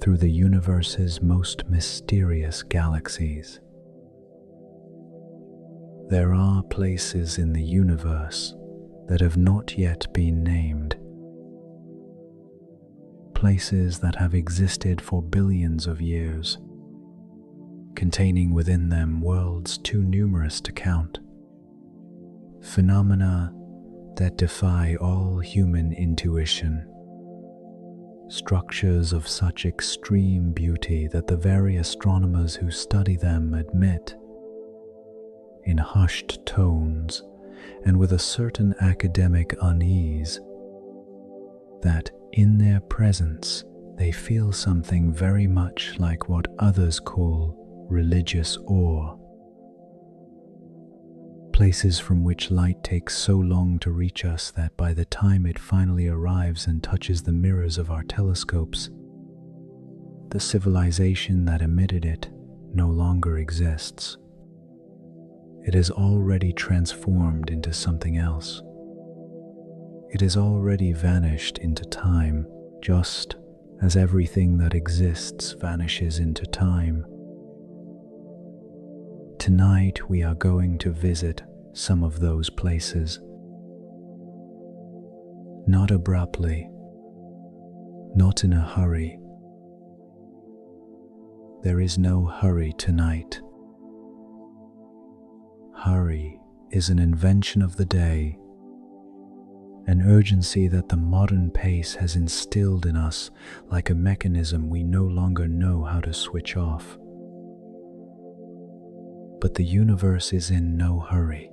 through the universe's most mysterious galaxies. There are places in the universe that have not yet been named. Places that have existed for billions of years, containing within them worlds too numerous to count. Phenomena that defy all human intuition. Structures of such extreme beauty that the very astronomers who study them admit, in hushed tones and with a certain academic unease, that in their presence they feel something very much like what others call religious awe. Places from which light takes so long to reach us that by the time it finally arrives and touches the mirrors of our telescopes, the civilization that emitted it no longer exists. It is already transformed into something else. It has already vanished into time, just as everything that exists vanishes into time. Tonight we are going to visit some of those places. Not abruptly, not in a hurry. There is no hurry tonight. Hurry is an invention of the day, an urgency that the modern pace has instilled in us like a mechanism we no longer know how to switch off. But the universe is in no hurry.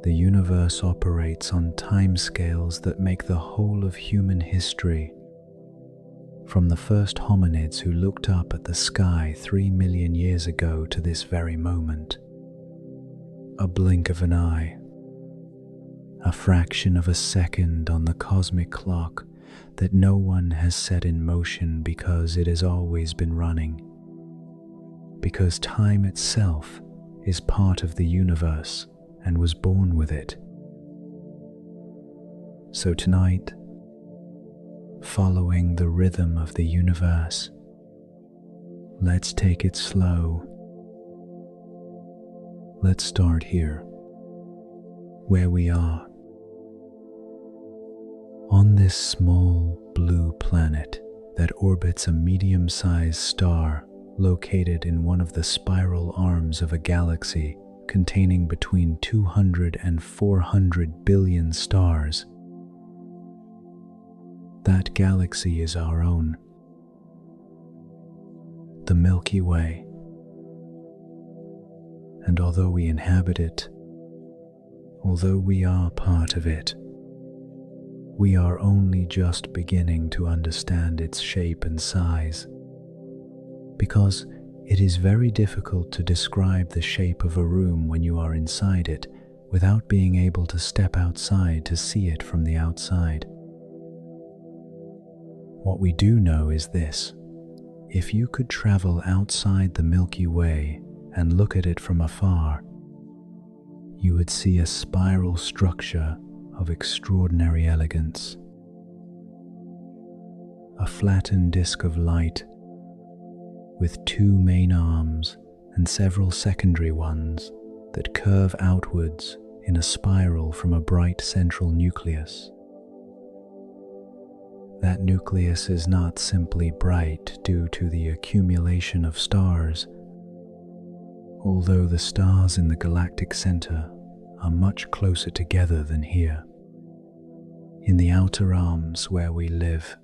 The universe operates on timescales that make the whole of human history, from the first hominids who looked up at the sky 3 million years ago to this very moment, a blink of an eye, a fraction of a second on the cosmic clock that no one has set in motion because it has always been running, because time itself is part of the universe and was born with it. So tonight, following the rhythm of the universe, let's take it slow. Let's start here, where we are, on this small blue planet that orbits a medium-sized star located in one of the spiral arms of a galaxy containing between 200 and 400 billion stars. That galaxy is our own, the Milky Way. And although we inhabit it, although we are part of it, we are only just beginning to understand its shape and size, because it is very difficult to describe the shape of a room when you are inside it without being able to step outside to see it from the outside. What we do know is this: if you could travel outside the Milky Way and look at it from afar, you would see a spiral structure of extraordinary elegance. A flattened disk of light with two main arms and several secondary ones that curve outwards in a spiral from a bright central nucleus. That nucleus is not simply bright due to the accumulation of stars, although the stars in the galactic center are much closer together than here, in the outer arms where we live.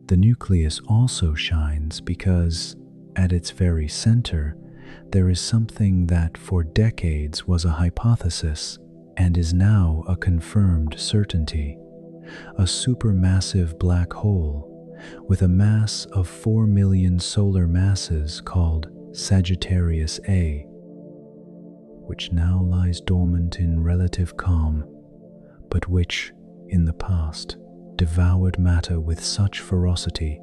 The nucleus also shines because, at its very center, there is something that for decades was a hypothesis and is now a confirmed certainty: a supermassive black hole with a mass of 4 million solar masses called Sagittarius A, which now lies dormant in relative calm, but which, in the past, devoured matter with such ferocity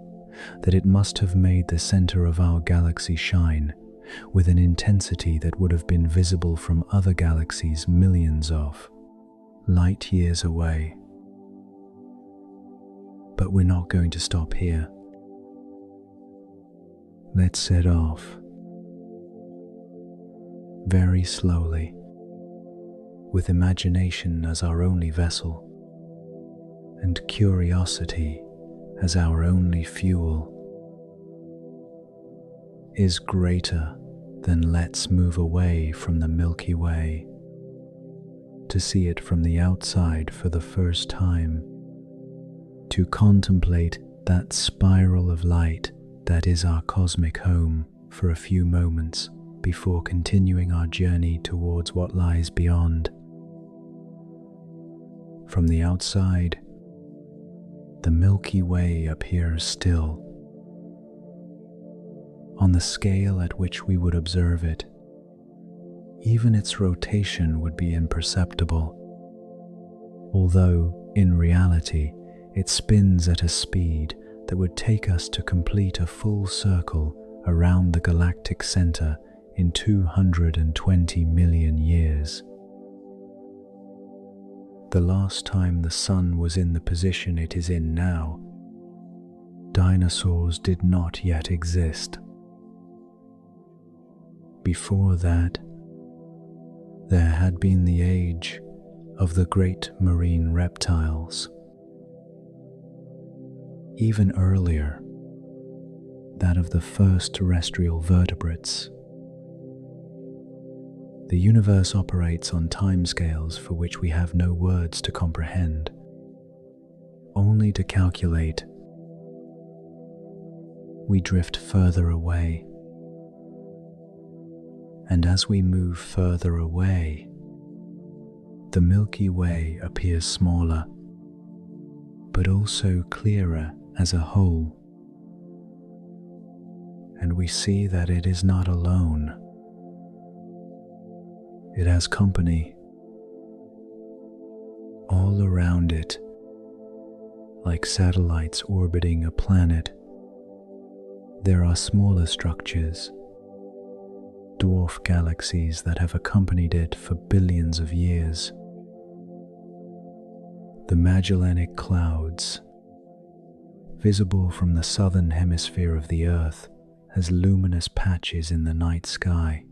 that it must have made the center of our galaxy shine with an intensity that would have been visible from other galaxies millions of light years away. But we're not going to stop here. Let's set off very slowly, with imagination as our only vessel and curiosity as our only fuel. Is greater than let's move away from the Milky Way to see it from the outside for the first time, to contemplate that spiral of light that is our cosmic home for a few moments before continuing our journey towards what lies beyond. From the outside, the Milky Way appears still. On the scale at which we would observe it, even its rotation would be imperceptible, although in reality it spins at a speed that would take us to complete a full circle around the galactic center in 220 million years. The last time the Sun was in the position it is in now, dinosaurs did not yet exist. Before that, there had been the age of the great marine reptiles. Even earlier, that of the first terrestrial vertebrates. The universe operates on timescales for which we have no words to comprehend, only to calculate. We drift further away, and as we move further away, the Milky Way appears smaller, but also clearer as a whole, and we see that it is not alone. It has company. All around it, like satellites orbiting a planet, there are smaller structures, dwarf galaxies that have accompanied it for billions of years. The Magellanic Clouds, visible from the southern hemisphere of the Earth as luminous patches in the night sky,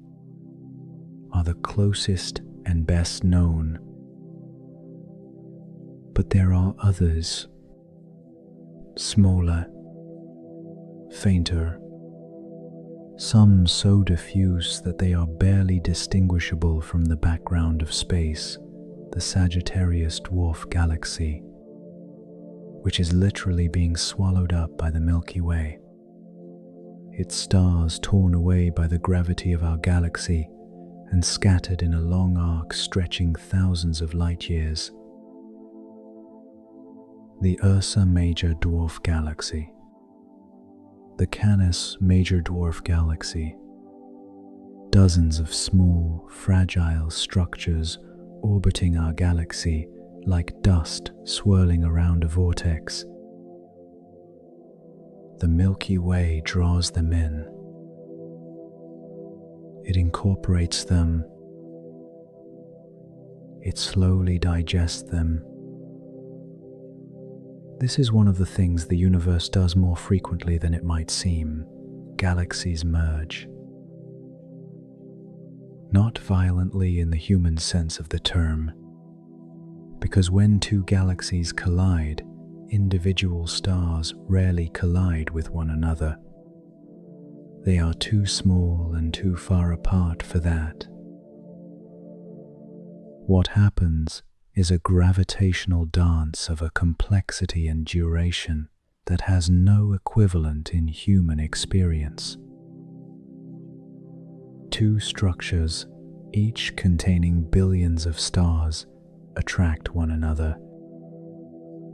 are the closest and best known. But there are others, smaller, fainter, some so diffuse that they are barely distinguishable from the background of space, the Sagittarius dwarf galaxy, which is literally being swallowed up by the Milky Way. Its stars torn away by the gravity of our galaxy and scattered in a long arc stretching thousands of light years. The Ursa Major dwarf galaxy, the Canis Major dwarf galaxy, dozens of small, fragile structures orbiting our galaxy like dust swirling around a vortex. The Milky Way draws them in. It incorporates them. It slowly digests them. This is one of the things the universe does more frequently than it might seem. Galaxies merge. Not violently in the human sense of the term, because when two galaxies collide, individual stars rarely collide with one another. They are too small and too far apart for that. What happens is a gravitational dance of a complexity and duration that has no equivalent in human experience. Two structures, each containing billions of stars, attract one another.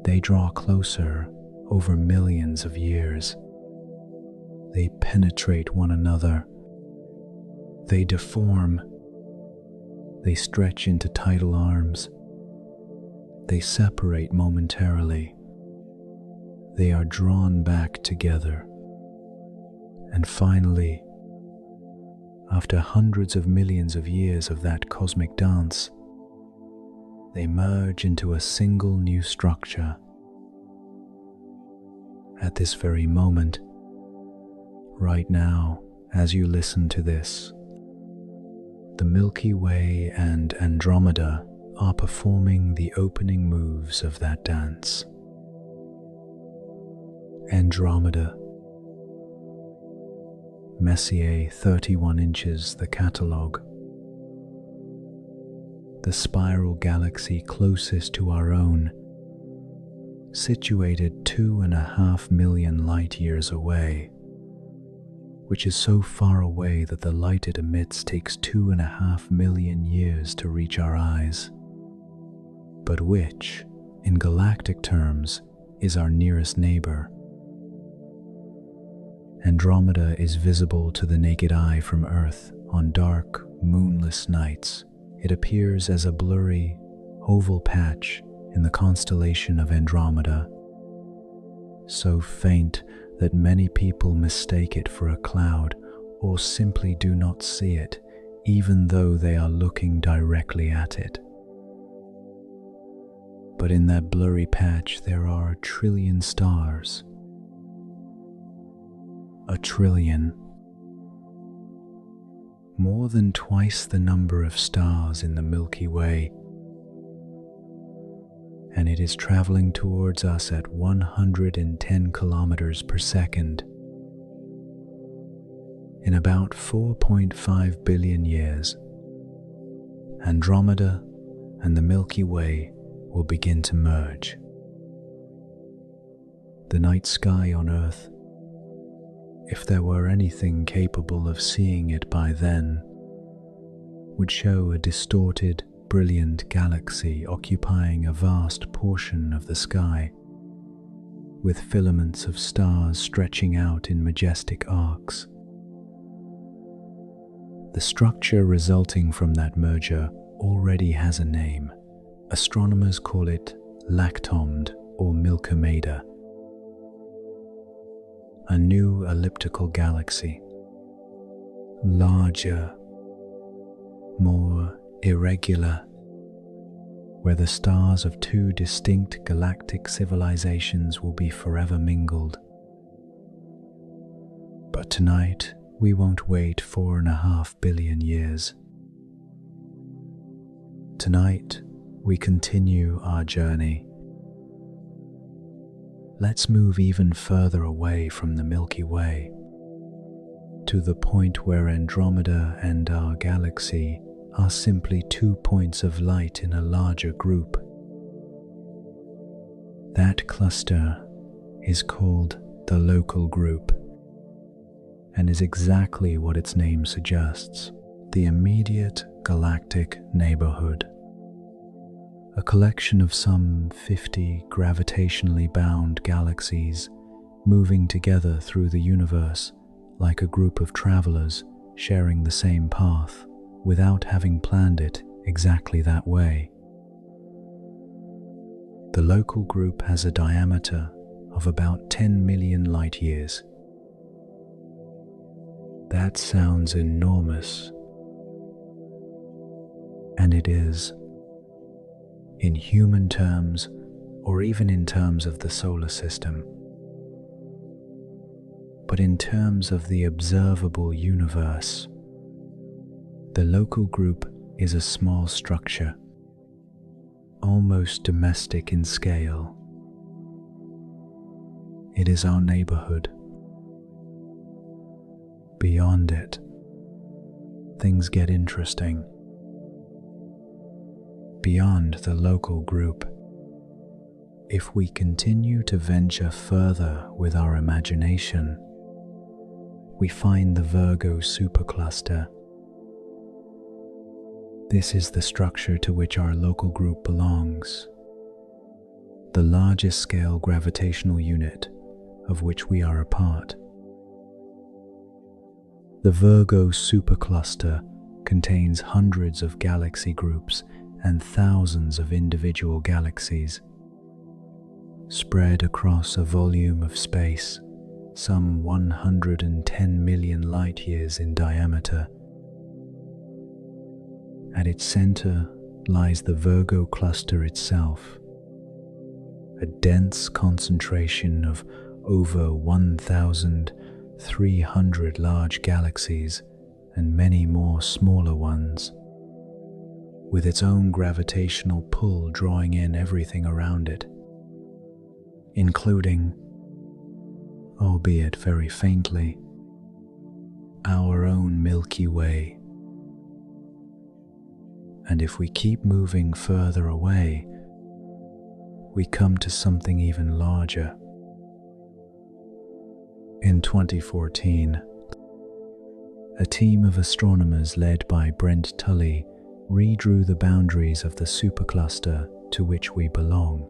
They draw closer over millions of years. They penetrate one another. They deform. They stretch into tidal arms. They separate momentarily. They are drawn back together. And finally, after hundreds of millions of years of that cosmic dance, they merge into a single new structure. At this very moment, right now, as you listen to this, the Milky Way and Andromeda are performing the opening moves of that dance. Andromeda, Messier 31 inches the catalogue, the spiral galaxy closest to our own, situated 2.5 million light-years away, which is so far away that the light it emits takes 2.5 million years to reach our eyes, but which, in galactic terms, is our nearest neighbor. Andromeda is visible to the naked eye from Earth on dark, moonless nights. It appears as a blurry, oval patch in the constellation of Andromeda, so faint that many people mistake it for a cloud or simply do not see it, even though they are looking directly at it. But in that blurry patch there are 1 trillion stars. 1 trillion. More than twice the number of stars in the Milky Way, and it is traveling towards us at 110 kilometers per second. In about 4.5 billion years, Andromeda and the Milky Way will begin to merge. The night sky on Earth, if there were anything capable of seeing it by then, would show a distorted, brilliant galaxy occupying a vast portion of the sky, with filaments of stars stretching out in majestic arcs. The structure resulting from that merger already has a name. Astronomers call it lactomed or Milkomeda. A new elliptical galaxy, larger, more irregular, where the stars of two distinct galactic civilizations will be forever mingled. But tonight, we won't wait 4.5 billion years. Tonight, we continue our journey. Let's move even further away from the Milky Way, to the point where Andromeda and our galaxy are simply 2 points of light in a larger group. That cluster is called the local group, and is exactly what its name suggests, the immediate galactic neighborhood. A collection of some 50 gravitationally bound galaxies moving together through the universe like a group of travelers sharing the same path without having planned it exactly that way. The local group has a diameter of about 10 million light years. That sounds enormous, and it is. In human terms, or even in terms of the solar system. But in terms of the observable universe, the local group is a small structure, almost domestic in scale. It is our neighborhood. Beyond it, things get interesting. Beyond the local group, if we continue to venture further with our imagination, we find the Virgo supercluster. This is the structure to which our local group belongs, the largest scale gravitational unit of which we are a part. The Virgo supercluster contains hundreds of galaxy groups and thousands of individual galaxies, spread across a volume of space some 110 million light years in diameter. At its center lies the Virgo cluster itself, a dense concentration of over 1,300 large galaxies and many more smaller ones, with its own gravitational pull drawing in everything around it, including, albeit very faintly, our own Milky Way. And if we keep moving further away, we come to something even larger. In 2014, a team of astronomers led by Brent Tully redrew the boundaries of the supercluster to which we belong,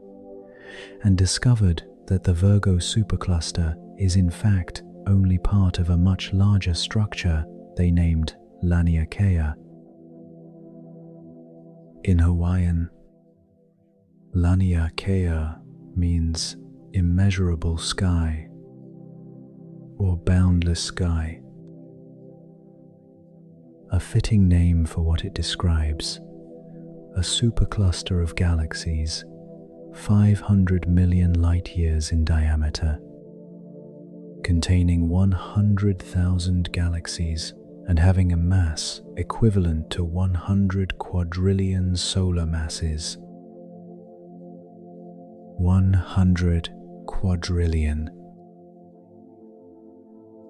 and discovered that the Virgo supercluster is in fact only part of a much larger structure they named Laniakea. In Hawaiian, Laniakea means immeasurable sky or boundless sky, a fitting name for what it describes: a supercluster of galaxies 500 million light years in diameter, containing 100,000 galaxies and having a mass equivalent to 100 quadrillion solar masses. 100 quadrillion.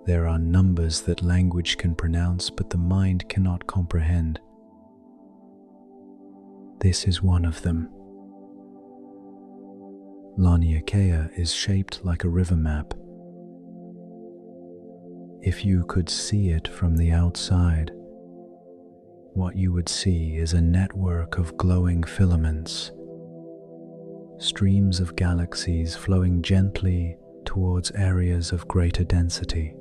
There are numbers that language can pronounce but the mind cannot comprehend. This is one of them. Laniakea is shaped like a river map. If you could see it from the outside, what you would see is a network of glowing filaments, streams of galaxies flowing gently towards areas of greater density,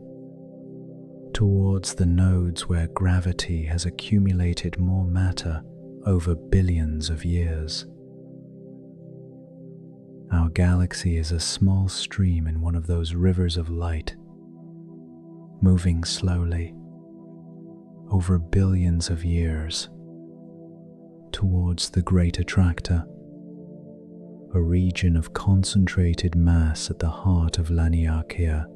towards the nodes where gravity has accumulated more matter over billions of years. Our galaxy is a small stream in one of those rivers of light, moving slowly over billions of years towards the Great Attractor, a region of concentrated mass at the heart of Laniakea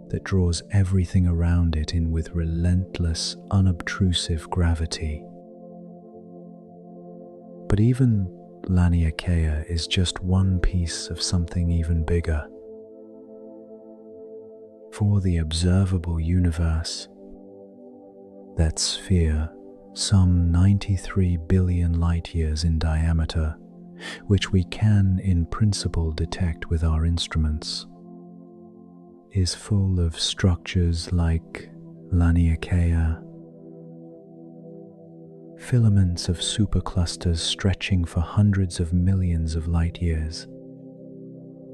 that draws everything around it in with relentless, unobtrusive gravity. But even Laniakea is just one piece of something even bigger. For the observable universe, that sphere, some 93 billion light years in diameter, which we can in principle detect with our instruments, is full of structures like Laniakea, filaments of superclusters stretching for hundreds of millions of light years,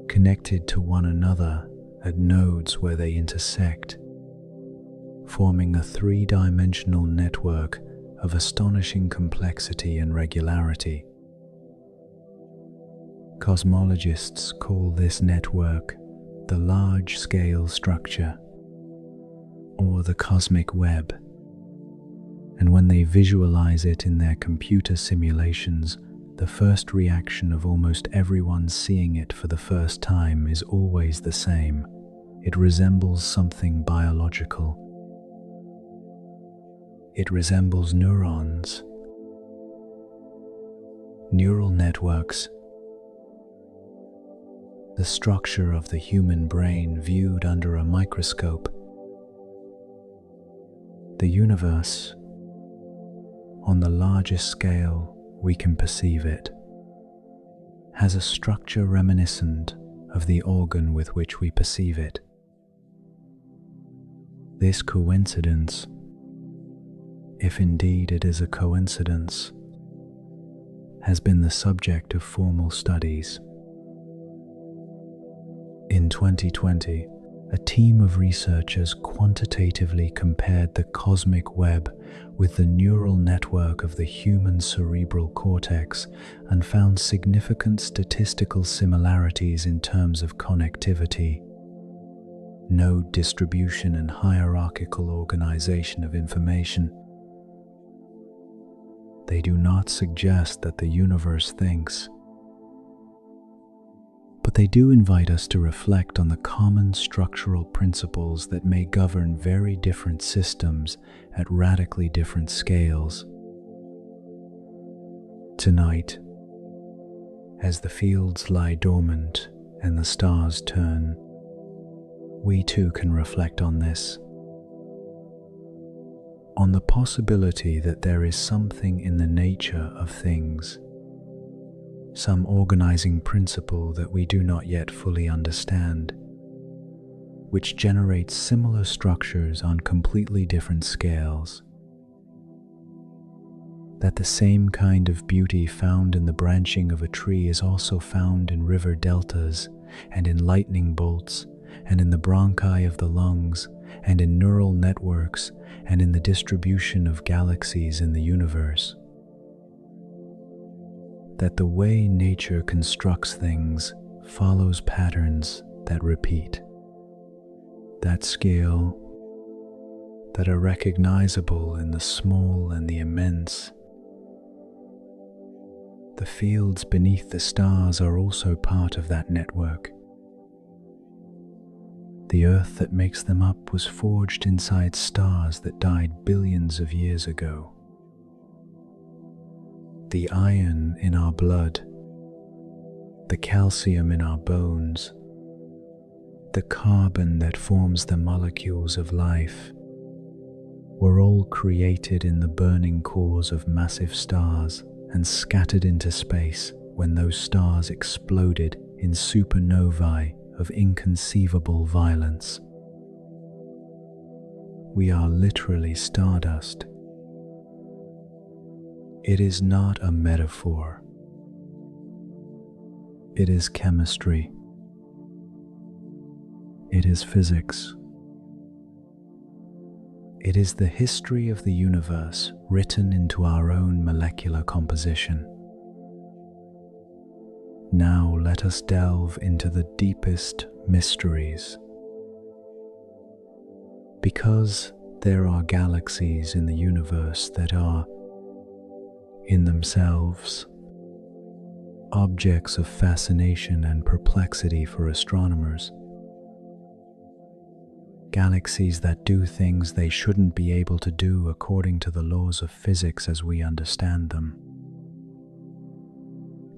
connected to one another at nodes where they intersect, forming a three-dimensional network of astonishing complexity and regularity. Cosmologists call this network the large-scale structure, or the cosmic web, and when they visualize it in their computer simulations, the first reaction of almost everyone seeing it for the first time is always the same. It resembles something biological. It resembles neurons, neural networks, the structure of the human brain viewed under a microscope. The universe, on the largest scale we can perceive it, has a structure reminiscent of the organ with which we perceive it. This coincidence, if indeed it is a coincidence, has been the subject of formal studies. In 2020, a team of researchers quantitatively compared the cosmic web with the neural network of the human cerebral cortex and found significant statistical similarities in terms of connectivity, node distribution, and hierarchical organization of information. They do not suggest that the universe thinks, but they do invite us to reflect on the common structural principles that may govern very different systems at radically different scales. Tonight, as the fields lie dormant and the stars turn, we too can reflect on this, on the possibility that there is something in the nature of things, some organizing principle that we do not yet fully understand, which generates similar structures on completely different scales. That the same kind of beauty found in the branching of a tree is also found in river deltas and in lightning bolts and in the bronchi of the lungs and in neural networks and in the distribution of galaxies in the universe. That the way nature constructs things follows patterns that repeat, that scale, that are recognizable in the small and the immense. The fields beneath the stars are also part of that network. The earth that makes them up was forged inside stars that died billions of years ago. The iron in our blood, the calcium in our bones, the carbon that forms the molecules of life, were all created in the burning cores of massive stars and scattered into space when those stars exploded in supernovae of inconceivable violence. We are literally stardust. It is not a metaphor. It is chemistry. It is physics. It is the history of the universe written into our own molecular composition. Now let us delve into the deepest mysteries. Because there are galaxies in the universe that are, in themselves, objects of fascination and perplexity for astronomers. Galaxies that do things they shouldn't be able to do according to the laws of physics as we understand them.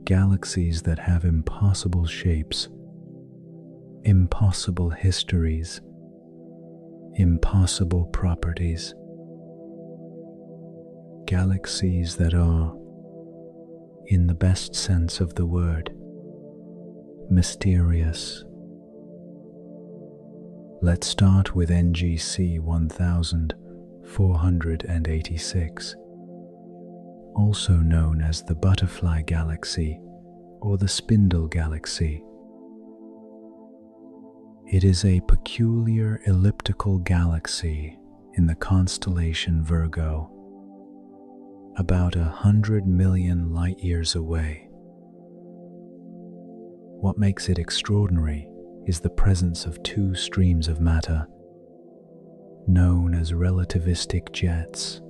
Galaxies that have impossible shapes, impossible histories, impossible properties. Galaxies that are, in the best sense of the word, mysterious. Let's start with NGC 1486, also known as the Butterfly Galaxy or the Spindle Galaxy. It is a peculiar elliptical galaxy in the constellation Virgo, about 100 million light-years away. What makes it extraordinary is the presence of two streams of matter, known as relativistic jets,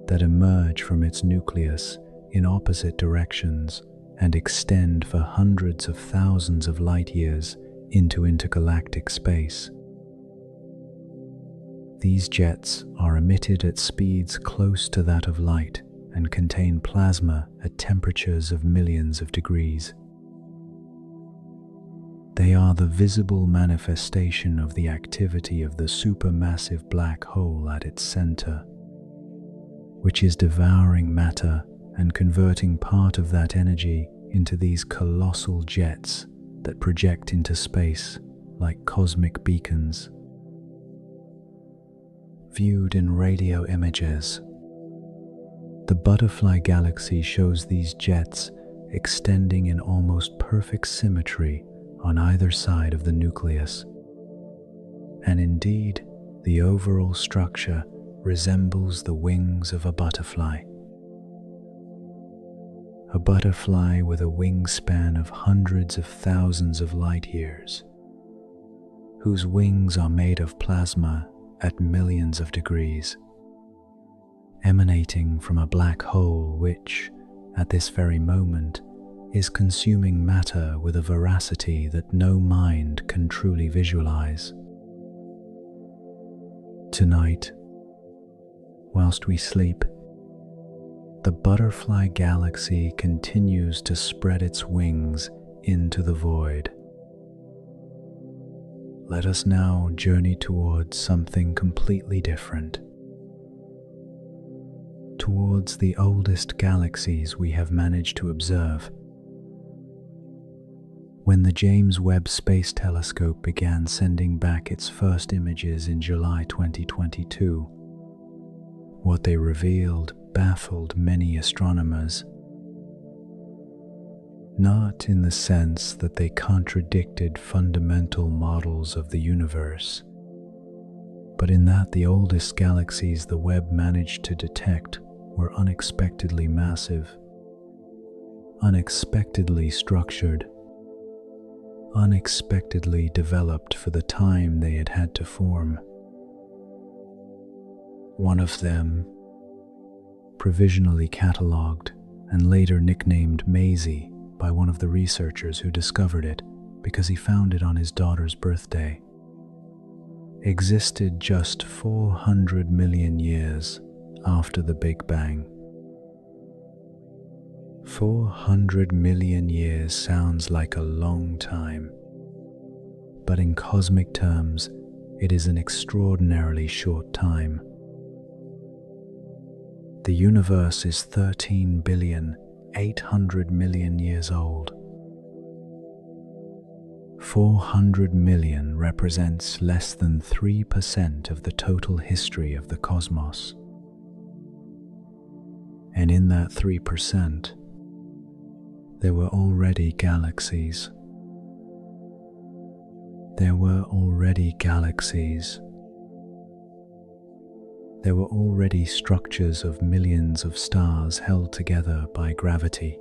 that emerge from its nucleus in opposite directions and extend for hundreds of thousands of light-years into intergalactic space. These jets are emitted at speeds close to that of light and contain plasma at temperatures of millions of degrees. They are the visible manifestation of the activity of the supermassive black hole at its center, which is devouring matter and converting part of that energy into these colossal jets that project into space like cosmic beacons. Viewed in radio images, the butterfly galaxy shows these jets extending in almost perfect symmetry on either side of the nucleus. And indeed, the overall structure resembles the wings of a butterfly. A butterfly with a wingspan of hundreds of thousands of light years, whose wings are made of plasma at millions of degrees, emanating from a black hole which, at this very moment, is consuming matter with a veracity that no mind can truly visualize. Tonight, whilst we sleep, the butterfly galaxy continues to spread its wings into the void. Let us now journey towards something completely different. Towards the oldest galaxies we have managed to observe. When the James Webb Space Telescope began sending back its first images in July 2022, what they revealed baffled many astronomers. Not in the sense that they contradicted fundamental models of the universe, but in that the oldest galaxies the Webb managed to detect were unexpectedly massive, unexpectedly structured, unexpectedly developed for the time they had had to form. One of them, provisionally catalogued and later nicknamed Maisie by one of the researchers who discovered it because he found it on his daughter's birthday, existed just 400 million years after the Big Bang. 400 million years sounds like a long time, but in cosmic terms, it is an extraordinarily short time. The universe is 13,800,000,000 years old. 400 million represents less than 3% of the total history of the cosmos. And in that 3%, there were already galaxies. There were already galaxies. There were already structures of millions of stars held together by gravity,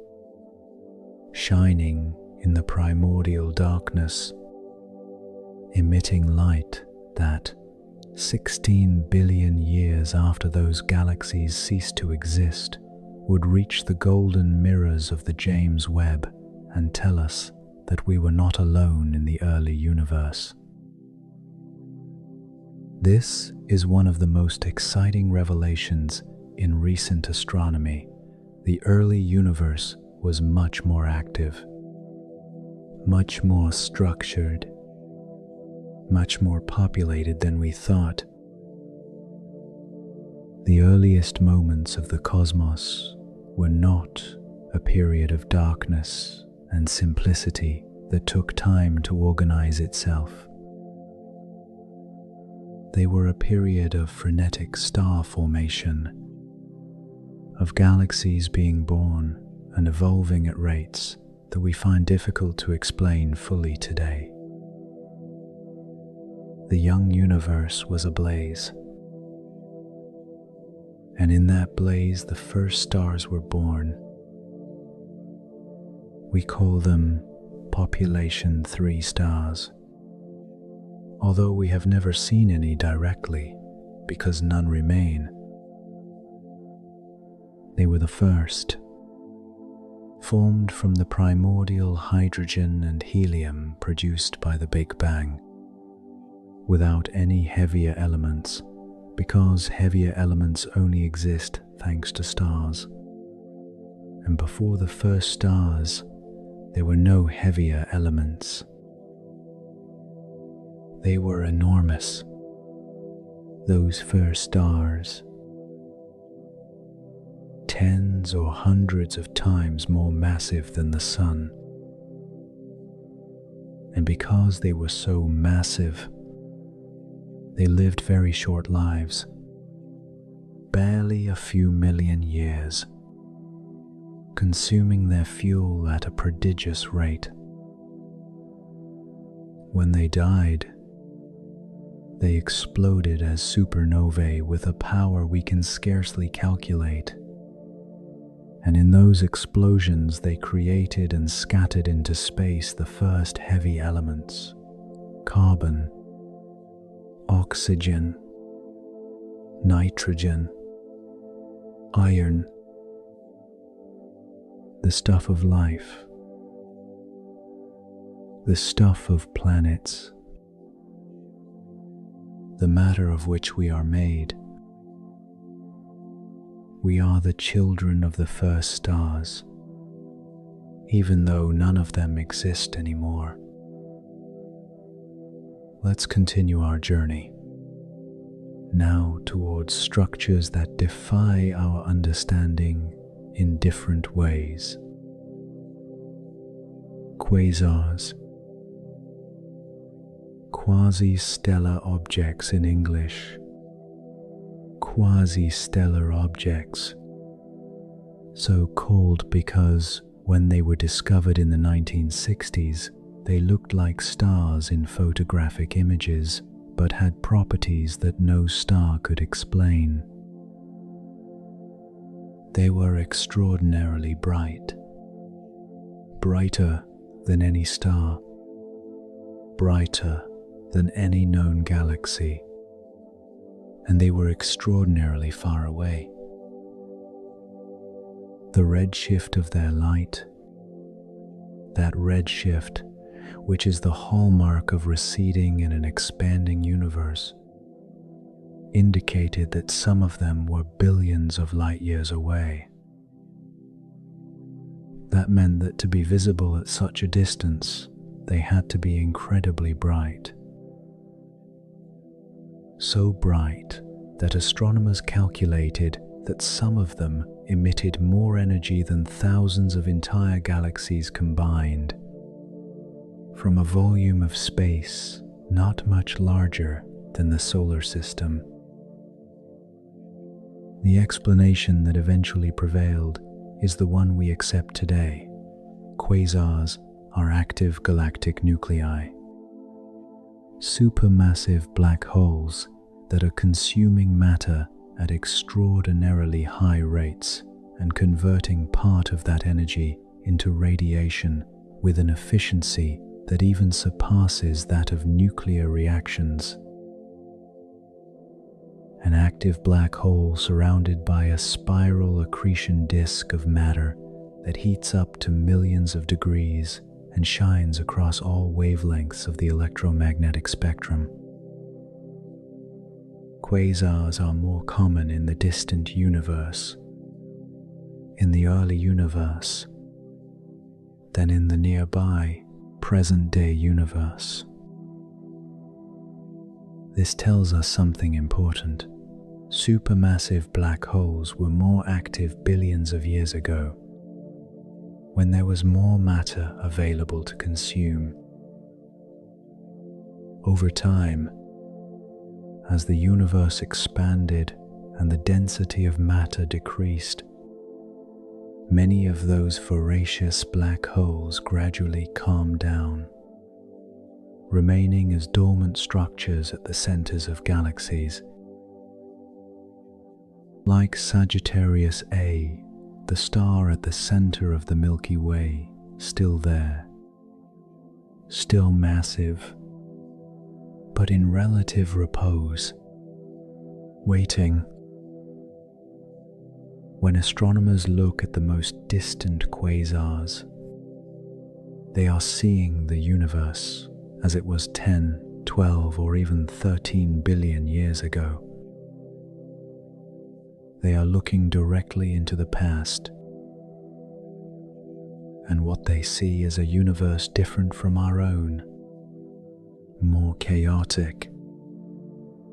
shining in the primordial darkness, emitting light that, 16 billion years after those galaxies ceased to exist, would reach the golden mirrors of the James Webb and tell us that we were not alone in the early universe. This is one of the most exciting revelations in recent astronomy. The early universe was much more active, much more structured, much more populated than we thought. The earliest moments of the cosmos were not a period of darkness and simplicity that took time to organize itself. They were a period of frenetic star formation, of galaxies being born and evolving at rates that we find difficult to explain fully today. The young universe was ablaze, and in that blaze the first stars were born. We call them population 3 stars, although we have never seen any directly because none remain. They were the first, formed from the primordial hydrogen and helium produced by the Big Bang, without any heavier elements, because heavier elements only exist thanks to stars. And before the first stars, there were no heavier elements. They were enormous, those first stars. tens or hundreds of times more massive than the Sun. And because they were so massive, they lived very short lives, barely a few million years, consuming their fuel at a prodigious rate. When they died, they exploded as supernovae with a power we can scarcely calculate. And in those explosions, they created and scattered into space the first heavy elements: carbon, oxygen, nitrogen, iron, the stuff of life, the stuff of planets, the matter of which we are made. We are the children of the first stars, even though none of them exist anymore. Let's continue our journey, now towards structures that defy our understanding in different ways. Quasars, quasi-stellar objects in English, quasi-stellar objects, so called because when they were discovered in the 1960s, they looked like stars in photographic images, but had properties that no star could explain. They were extraordinarily bright, brighter than any star, brighter than any known galaxy, and they were extraordinarily far away. The redshift of their light, that redshift which is the hallmark of receding in an expanding universe, indicated that some of them were billions of light years away. That meant that to be visible at such a distance, they had to be incredibly bright. So bright that astronomers calculated that some of them emitted more energy than thousands of entire galaxies combined, from a volume of space not much larger than the solar system. The explanation that eventually prevailed is the one we accept today. Quasars are active galactic nuclei, supermassive black holes that are consuming matter at extraordinarily high rates and converting part of that energy into radiation with an efficiency that even surpasses that of nuclear reactions. An active black hole surrounded by a spiral accretion disk of matter that heats up to millions of degrees and shines across all wavelengths of the electromagnetic spectrum. Quasars are more common in the distant universe, in the early universe, than in the nearby present-day universe. This tells us something important. Supermassive black holes were more active billions of years ago, when there was more matter available to consume. Over time, as the universe expanded and the density of matter decreased, many of those voracious black holes gradually calmed down, remaining as dormant structures at the centers of galaxies. Like Sagittarius A, the star at the center of the Milky Way, still there, still massive, but in relative repose, waiting. When astronomers look at the most distant quasars, they are seeing the universe as it was 10, 12, or even 13 billion years ago. They are looking directly into the past, and what they see is a universe different from our own, more chaotic,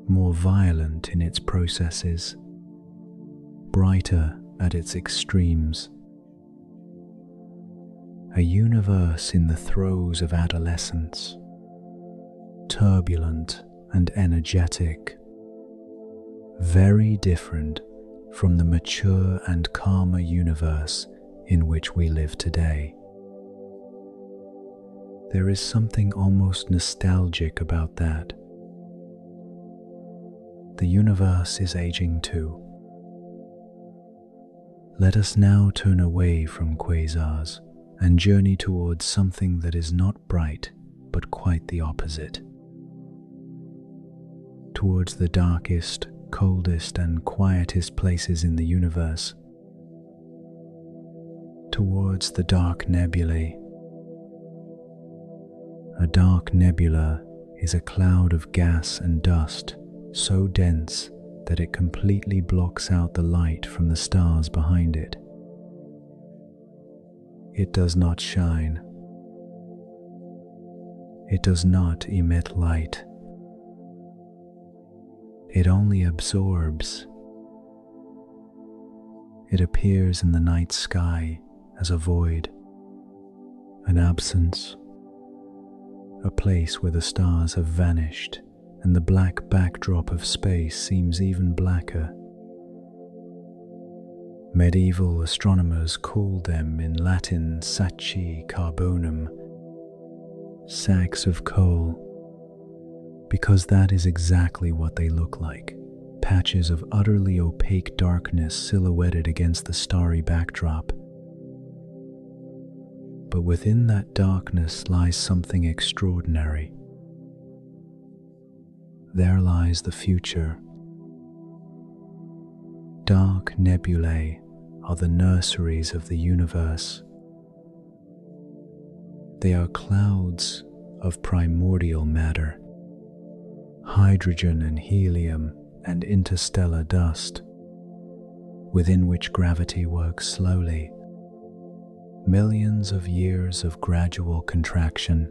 more violent in its processes, brighter at its extremes. A universe in the throes of adolescence, turbulent and energetic, very different from the mature and calmer universe in which we live today. There is something almost nostalgic about that. The universe is aging too. Let us now turn away from quasars and journey towards something that is not bright, but quite the opposite. Towards the darkest, coldest, and quietest places in the universe. Towards the dark nebulae. A dark nebula is a cloud of gas and dust so dense that it completely blocks out the light from the stars behind it. It does not shine. It does not emit light. It only absorbs. It appears in the night sky as a void, an absence, a place where the stars have vanished and the black backdrop of space seems even blacker. Medieval astronomers called them in Latin sacci carbonum, sacks of coal, because that is exactly what they look like, patches of utterly opaque darkness silhouetted against the starry backdrop. But within that darkness lies something extraordinary. There lies the future. Dark nebulae are the nurseries of the universe. They are clouds of primordial matter, hydrogen and helium and interstellar dust, within which gravity works slowly. Millions of years of gradual contraction,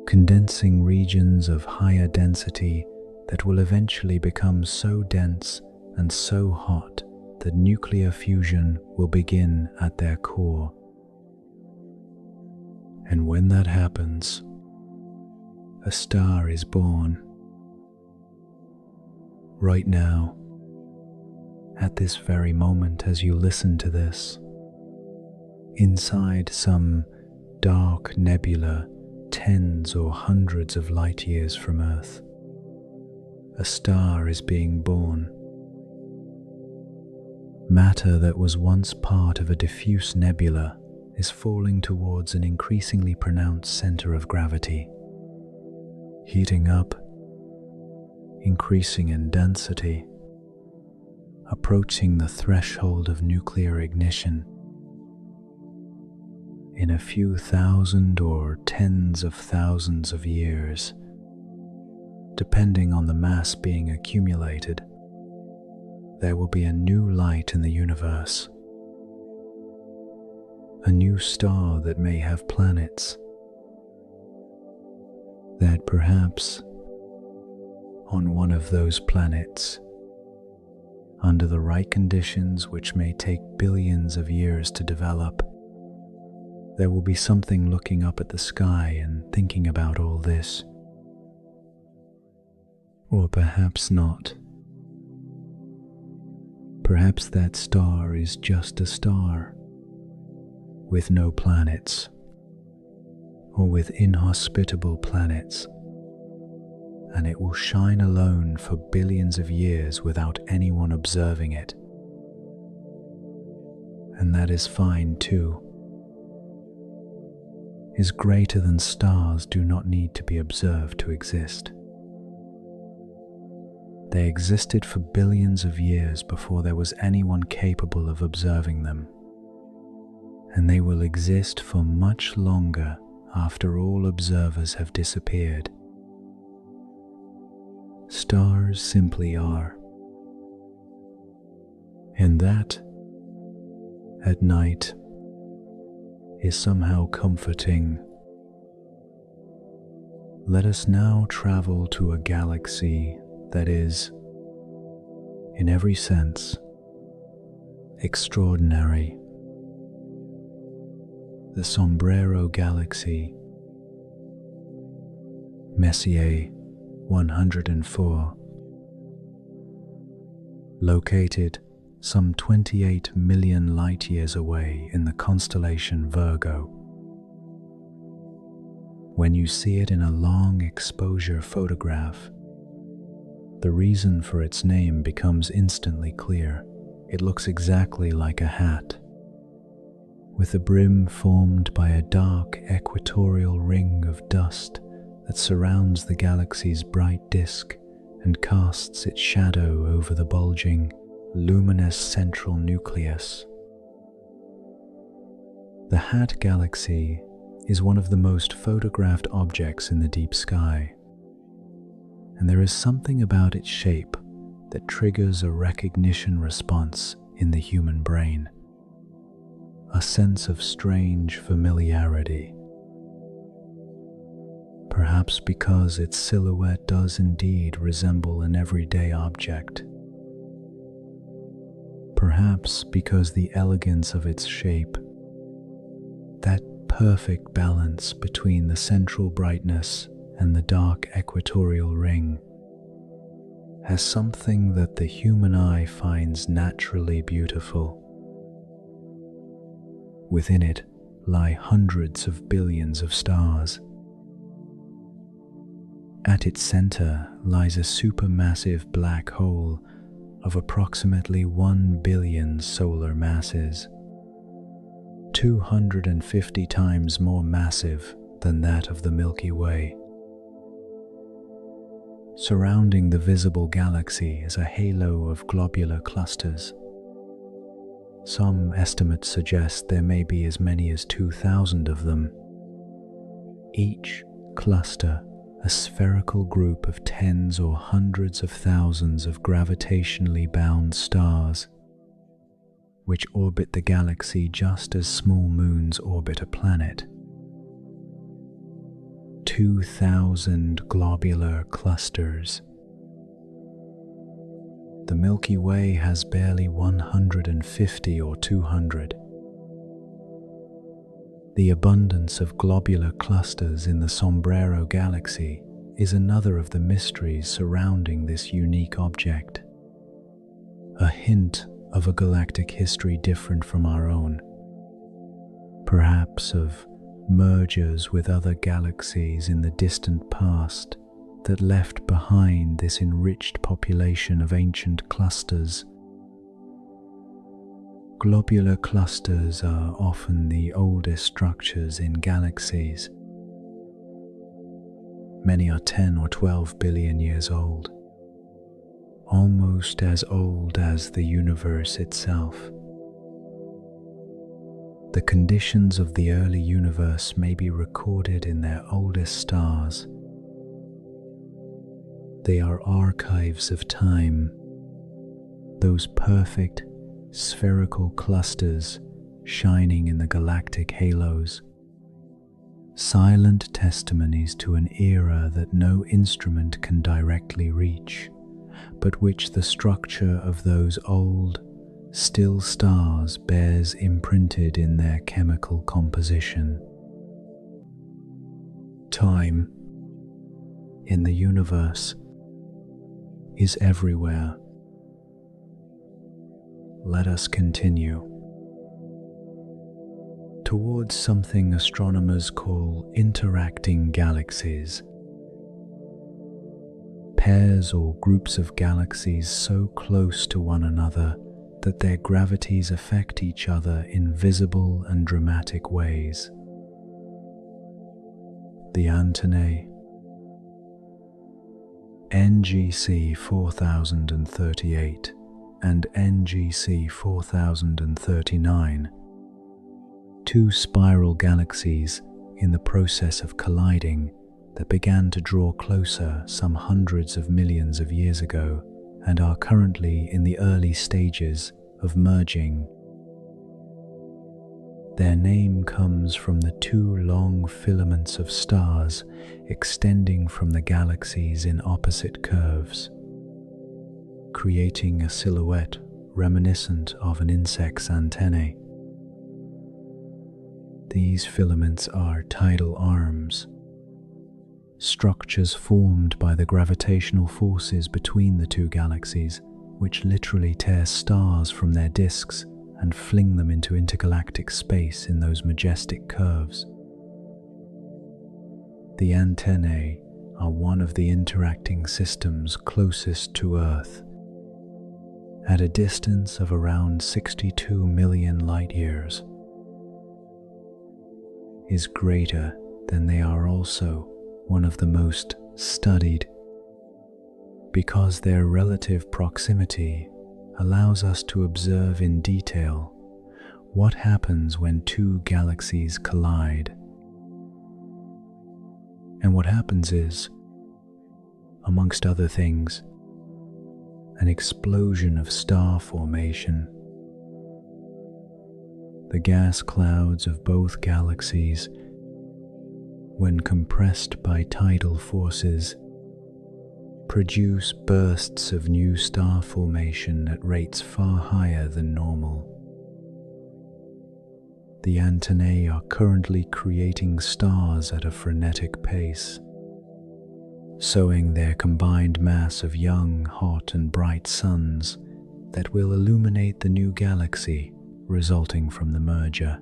condensing regions of higher density that will eventually become so dense and so hot that nuclear fusion will begin at their core. And when that happens, a star is born. Right now, at this very moment as you listen to this, inside some dark nebula tens or hundreds of light years from Earth, a star is being born. Matter that was once part of a diffuse nebula is falling towards an increasingly pronounced center of gravity, heating up, increasing in density, approaching the threshold of nuclear ignition. In a few thousand or tens of thousands of years, depending on the mass being accumulated, there will be a new light in the universe, a new star that may have planets, that perhaps on one of those planets, under the right conditions which may take billions of years to develop, there will be something looking up at the sky and thinking about all this. Or perhaps not. Perhaps that star is just a star, with no planets, or with inhospitable planets, and it will shine alone for billions of years without anyone observing it. And that is fine too. Is greater than stars do not need to be observed to exist. They existed for billions of years before there was anyone capable of observing them, and they will exist for much longer after all observers have disappeared. Stars simply are, and that, at night, is somehow comforting. Let us now travel to a galaxy that is, in every sense, extraordinary. The Sombrero Galaxy, Messier 104, located some 28 million light-years away in the constellation Virgo. When you see it in a long exposure photograph, the reason for its name becomes instantly clear. It looks exactly like a hat, with the brim formed by a dark equatorial ring of dust that surrounds the galaxy's bright disk and casts its shadow over the bulging, luminous central nucleus. The Hat Galaxy is one of the most photographed objects in the deep sky, and there is something about its shape that triggers a recognition response in the human brain, a sense of strange familiarity. Perhaps because its silhouette does indeed resemble an everyday object. Perhaps because the elegance of its shape, that perfect balance between the central brightness and the dark equatorial ring, has something that the human eye finds naturally beautiful. Within it lie hundreds of billions of stars. At its center lies a supermassive black hole of approximately 1 billion solar masses, 250 times more massive than that of the Milky Way. Surrounding the visible galaxy is a halo of globular clusters. Some estimates suggest there may be as many as 2,000 of them. Each cluster a spherical group of tens or hundreds of thousands of gravitationally bound stars, which orbit the galaxy just as small moons orbit a planet. 2,000 globular clusters. The Milky Way has barely 150 or 200. The abundance of globular clusters in the Sombrero Galaxy is another of the mysteries surrounding this unique object, a hint of a galactic history different from our own, perhaps of mergers with other galaxies in the distant past that left behind this enriched population of ancient clusters. Globular clusters are often the oldest structures in galaxies. Many are 10 or 12 billion years old, almost as old as the universe itself. The conditions of the early universe may be recorded in their oldest stars. They are archives of time, those perfect spherical clusters shining in the galactic halos, silent testimonies to an era that no instrument can directly reach, but which the structure of those old, still stars bears imprinted in their chemical composition. Time in the universe is everywhere. Let us continue towards something astronomers call interacting galaxies. Pairs or groups of galaxies so close to one another that their gravities affect each other in visible and dramatic ways. The antennae NGC 4038 and NGC 4039, two spiral galaxies in the process of colliding that began to draw closer some hundreds of millions of years ago and are currently in the early stages of merging. Their name comes from the two long filaments of stars extending from the galaxies in opposite curves, creating a silhouette reminiscent of an insect's antennae. These filaments are tidal arms, structures formed by the gravitational forces between the two galaxies, which literally tear stars from their disks and fling them into intergalactic space in those majestic curves. The antennae are one of the interacting systems closest to Earth, at a distance of around 62 million light-years. Is greater than they are also one of the most studied, because their relative proximity allows us to observe in detail what happens when two galaxies collide. And what happens is, amongst other things, an explosion of star formation. The gas clouds of both galaxies, when compressed by tidal forces, produce bursts of new star formation at rates far higher than normal. The antennae are currently creating stars at a frenetic pace, sowing their combined mass of young, hot and bright suns that will illuminate the new galaxy resulting from the merger.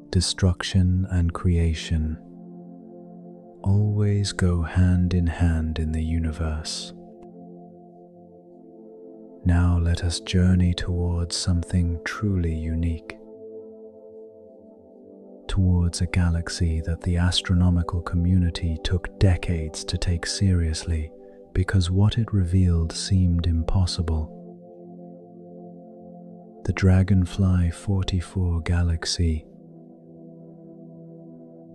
Destruction and creation always go hand in hand in the universe. Now let us journey towards something truly unique, towards a galaxy that the astronomical community took decades to take seriously because what it revealed seemed impossible. The Dragonfly 44 galaxy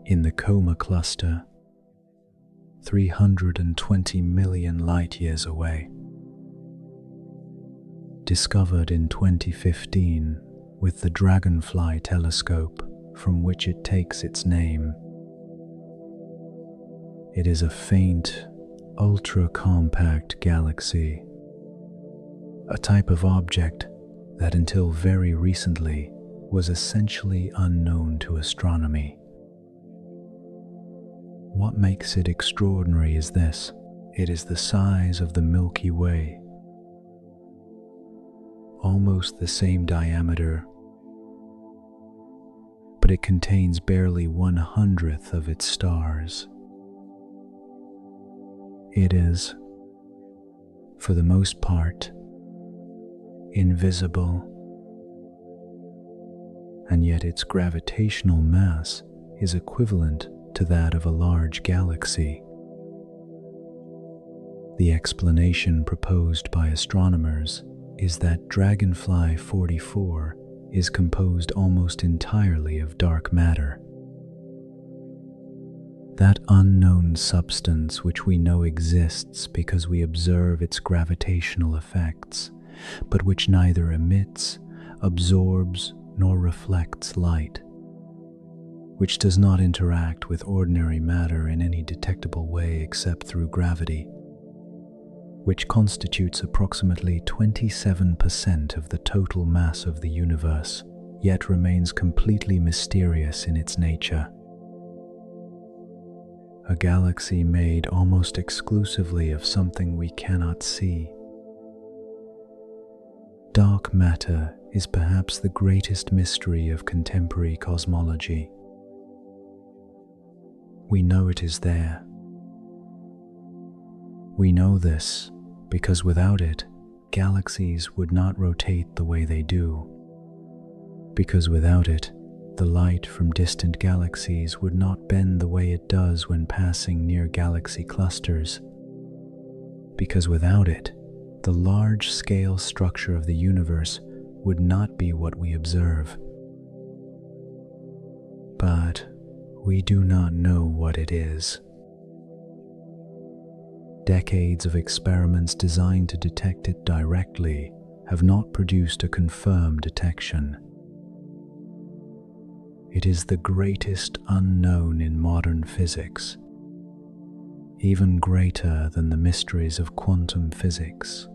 in the Coma cluster, 320 million light-years away. Discovered in 2015 with the Dragonfly telescope from which it takes its name. It is a faint, ultra-compact galaxy, a type of object that until very recently was essentially unknown to astronomy. What makes it extraordinary is this: it is the size of the Milky Way, almost the same diameter, but it contains barely 1/100th of its stars. It is, for the most part, invisible, and yet its gravitational mass is equivalent to that of a large galaxy. The explanation proposed by astronomers is that Dragonfly 44 is composed almost entirely of dark matter. That unknown substance which we know exists because we observe its gravitational effects, but which neither emits, absorbs, nor reflects light, which does not interact with ordinary matter in any detectable way except through gravity, which constitutes approximately 27% of the total mass of the universe, yet remains completely mysterious in its nature. A galaxy made almost exclusively of something we cannot see. Dark matter is perhaps the greatest mystery of contemporary cosmology. We know it is there. We know this because without it, galaxies would not rotate the way they do. Because without it, the light from distant galaxies would not bend the way it does when passing near galaxy clusters. Because without it, the large-scale structure of the universe would not be what we observe. But we do not know what it is. Decades of experiments designed to detect it directly have not produced a confirmed detection. It is the greatest unknown in modern physics, even greater than the mysteries of quantum physics.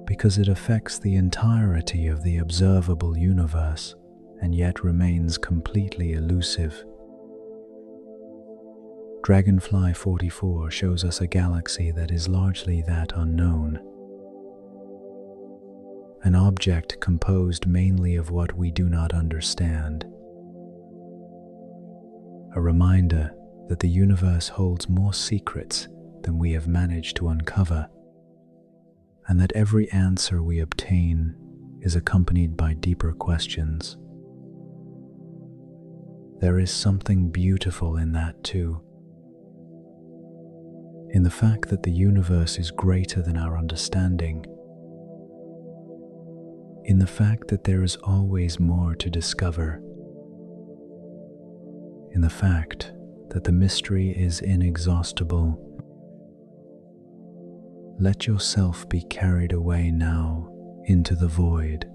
because it affects the entirety of the observable universe and yet remains completely elusive. Dragonfly 44 shows us a galaxy that is largely that unknown. An object composed mainly of what we do not understand. A reminder that the universe holds more secrets than we have managed to uncover, and that every answer we obtain is accompanied by deeper questions. There is something beautiful in that too, in the fact that the universe is greater than our understanding, in the fact that there is always more to discover, in the fact that the mystery is inexhaustible. Let yourself be carried away now into the void,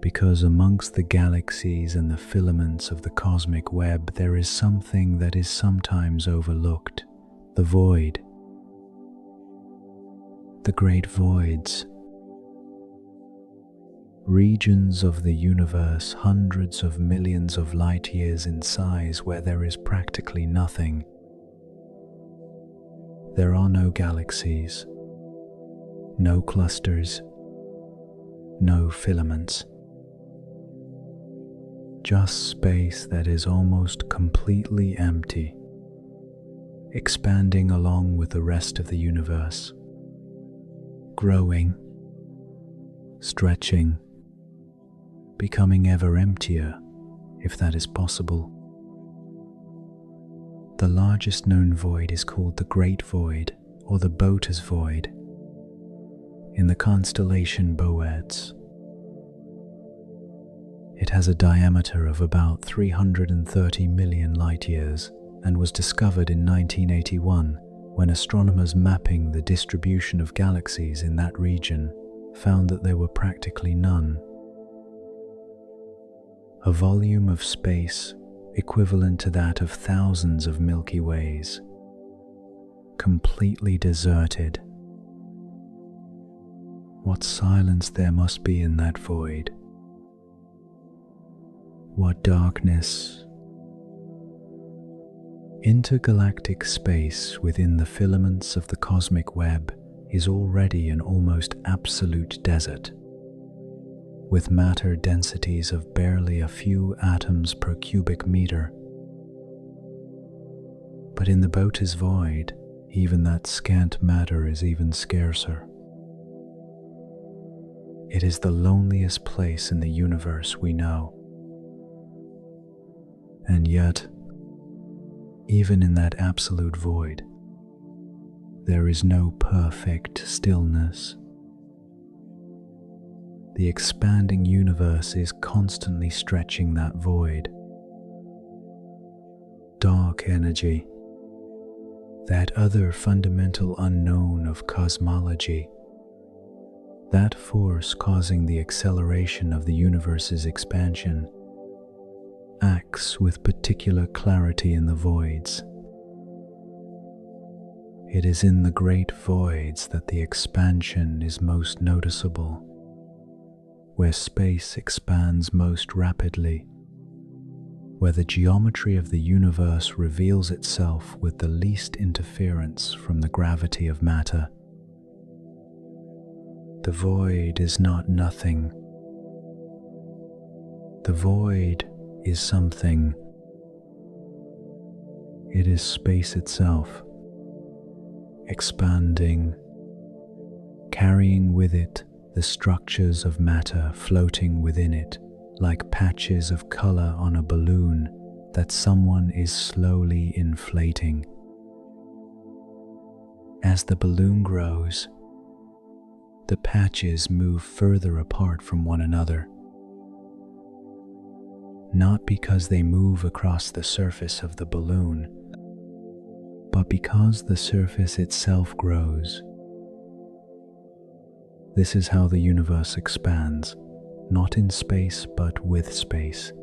because amongst the galaxies and the filaments of the cosmic web there is something that is sometimes overlooked, the void, the great voids, regions of the universe hundreds of millions of light years in size where there is practically nothing. There are no galaxies, no clusters, no filaments. Just space that is almost completely empty, expanding along with the rest of the universe, growing, stretching, becoming ever emptier, if that is possible. The largest known void is called the Great Void, or the Boaters Void, in the constellation Boads. It has a diameter of about 330 million light-years and was discovered in 1981 when astronomers mapping the distribution of galaxies in that region found that there were practically none. A volume of space equivalent to that of thousands of Milky Ways, completely deserted. What silence there must be in that void. What darkness. Intergalactic space within the filaments of the cosmic web is already an almost absolute desert, with matter densities of barely a few atoms per cubic meter. But in the Boaters Void, even that scant matter is even scarcer. It is the loneliest place in the universe we know. And yet, even in that absolute void, there is no perfect stillness. The expanding universe is constantly stretching that void. Dark energy, that other fundamental unknown of cosmology, that force causing the acceleration of the universe's expansion, acts with particular clarity in the voids. It is in the great voids that the expansion is most noticeable, where space expands most rapidly, where the geometry of the universe reveals itself with the least interference from the gravity of matter. The void is not nothing. The void is something. It is space itself, expanding, carrying with it the structures of matter floating within it like patches of color on a balloon that someone is slowly inflating. As the balloon grows, the patches move further apart from one another, not because they move across the surface of the balloon, but because the surface itself grows. This is how the universe expands, not in space but with space,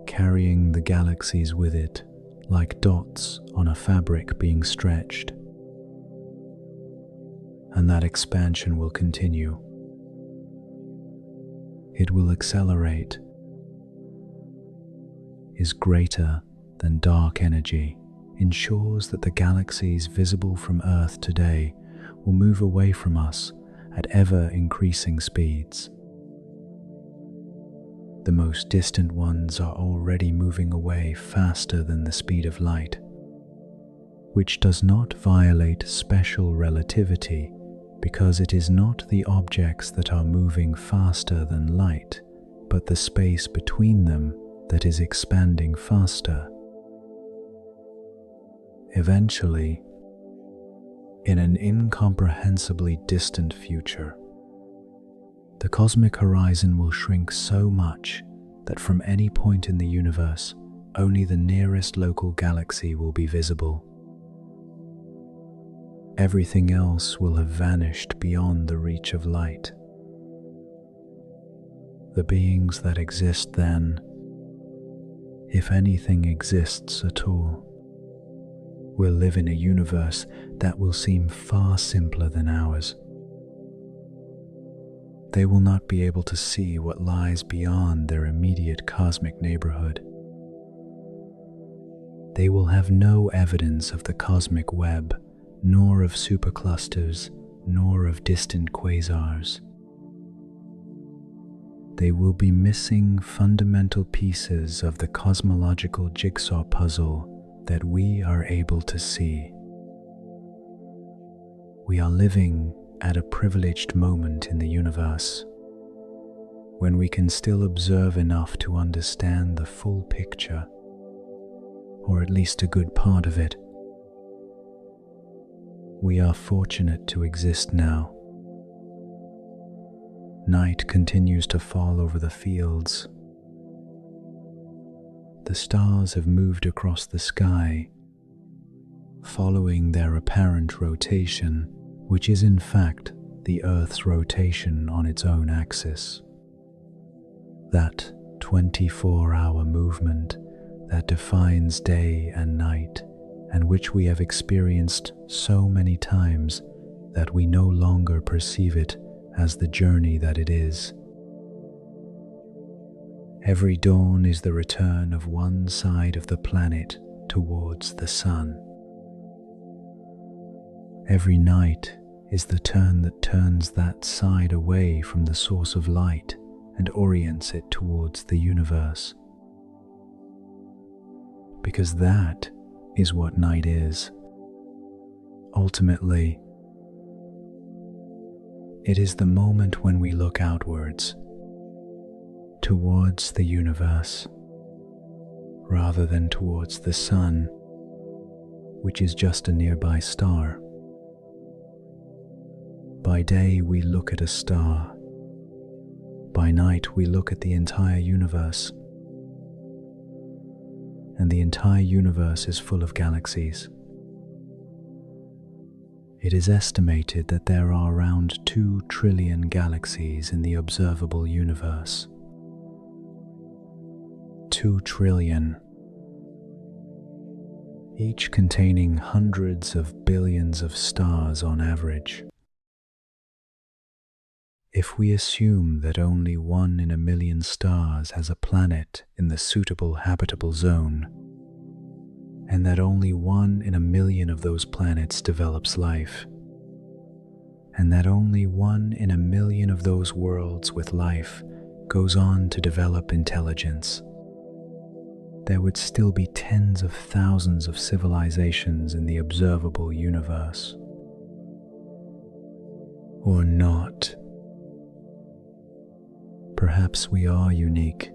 carrying the galaxies with it like dots on a fabric being stretched. and that expansion will continue. It will accelerate, is greater than dark energy, ensures that the galaxies visible from Earth today will move away from us at ever-increasing speeds. The most distant ones are already moving away faster than the speed of light, which does not violate special relativity because it is not the objects that are moving faster than light, but the space between them that is expanding faster. Eventually, in an incomprehensibly distant future, the cosmic horizon will shrink so much that from any point in the universe, only the nearest local galaxy will be visible. Everything else will have vanished beyond the reach of light. The beings that exist then, if anything exists at all, will live in a universe that will seem far simpler than ours. They will not be able to see what lies beyond their immediate cosmic neighborhood. They will have no evidence of the cosmic web, nor of superclusters, nor of distant quasars. They will be missing fundamental pieces of the cosmological jigsaw puzzle that we are able to see. We are living at a privileged moment in the universe, when we can still observe enough to understand the full picture, or at least a good part of it. We are fortunate to exist now. Night continues to fall over the fields. The stars have moved across the sky, following their apparent rotation, which is in fact the Earth's rotation on its own axis. That 24-hour movement that defines day and night, and which we have experienced so many times that we no longer perceive it as the journey that it is. Every dawn is the return of one side of the planet towards the sun. Every night is the turn that turns that side away from the source of light and orients it towards the universe. Because that is what night is. Ultimately, it is the moment when we look outwards, towards the universe, rather than towards the sun, which is just a nearby star. By day we look at a star. By night we look at the entire universe. And the entire universe is full of galaxies. It is estimated that there are around 2 trillion galaxies in the observable universe. 2 trillion. Each containing hundreds of billions of stars on average. If we assume that only 1 in a million stars has a planet in the suitable habitable zone, and that only 1 in a million of those planets develops life, and that only 1 in a million of those worlds with life goes on to develop intelligence, there would still be tens of thousands of civilizations in the observable universe. Or not. Perhaps we are unique.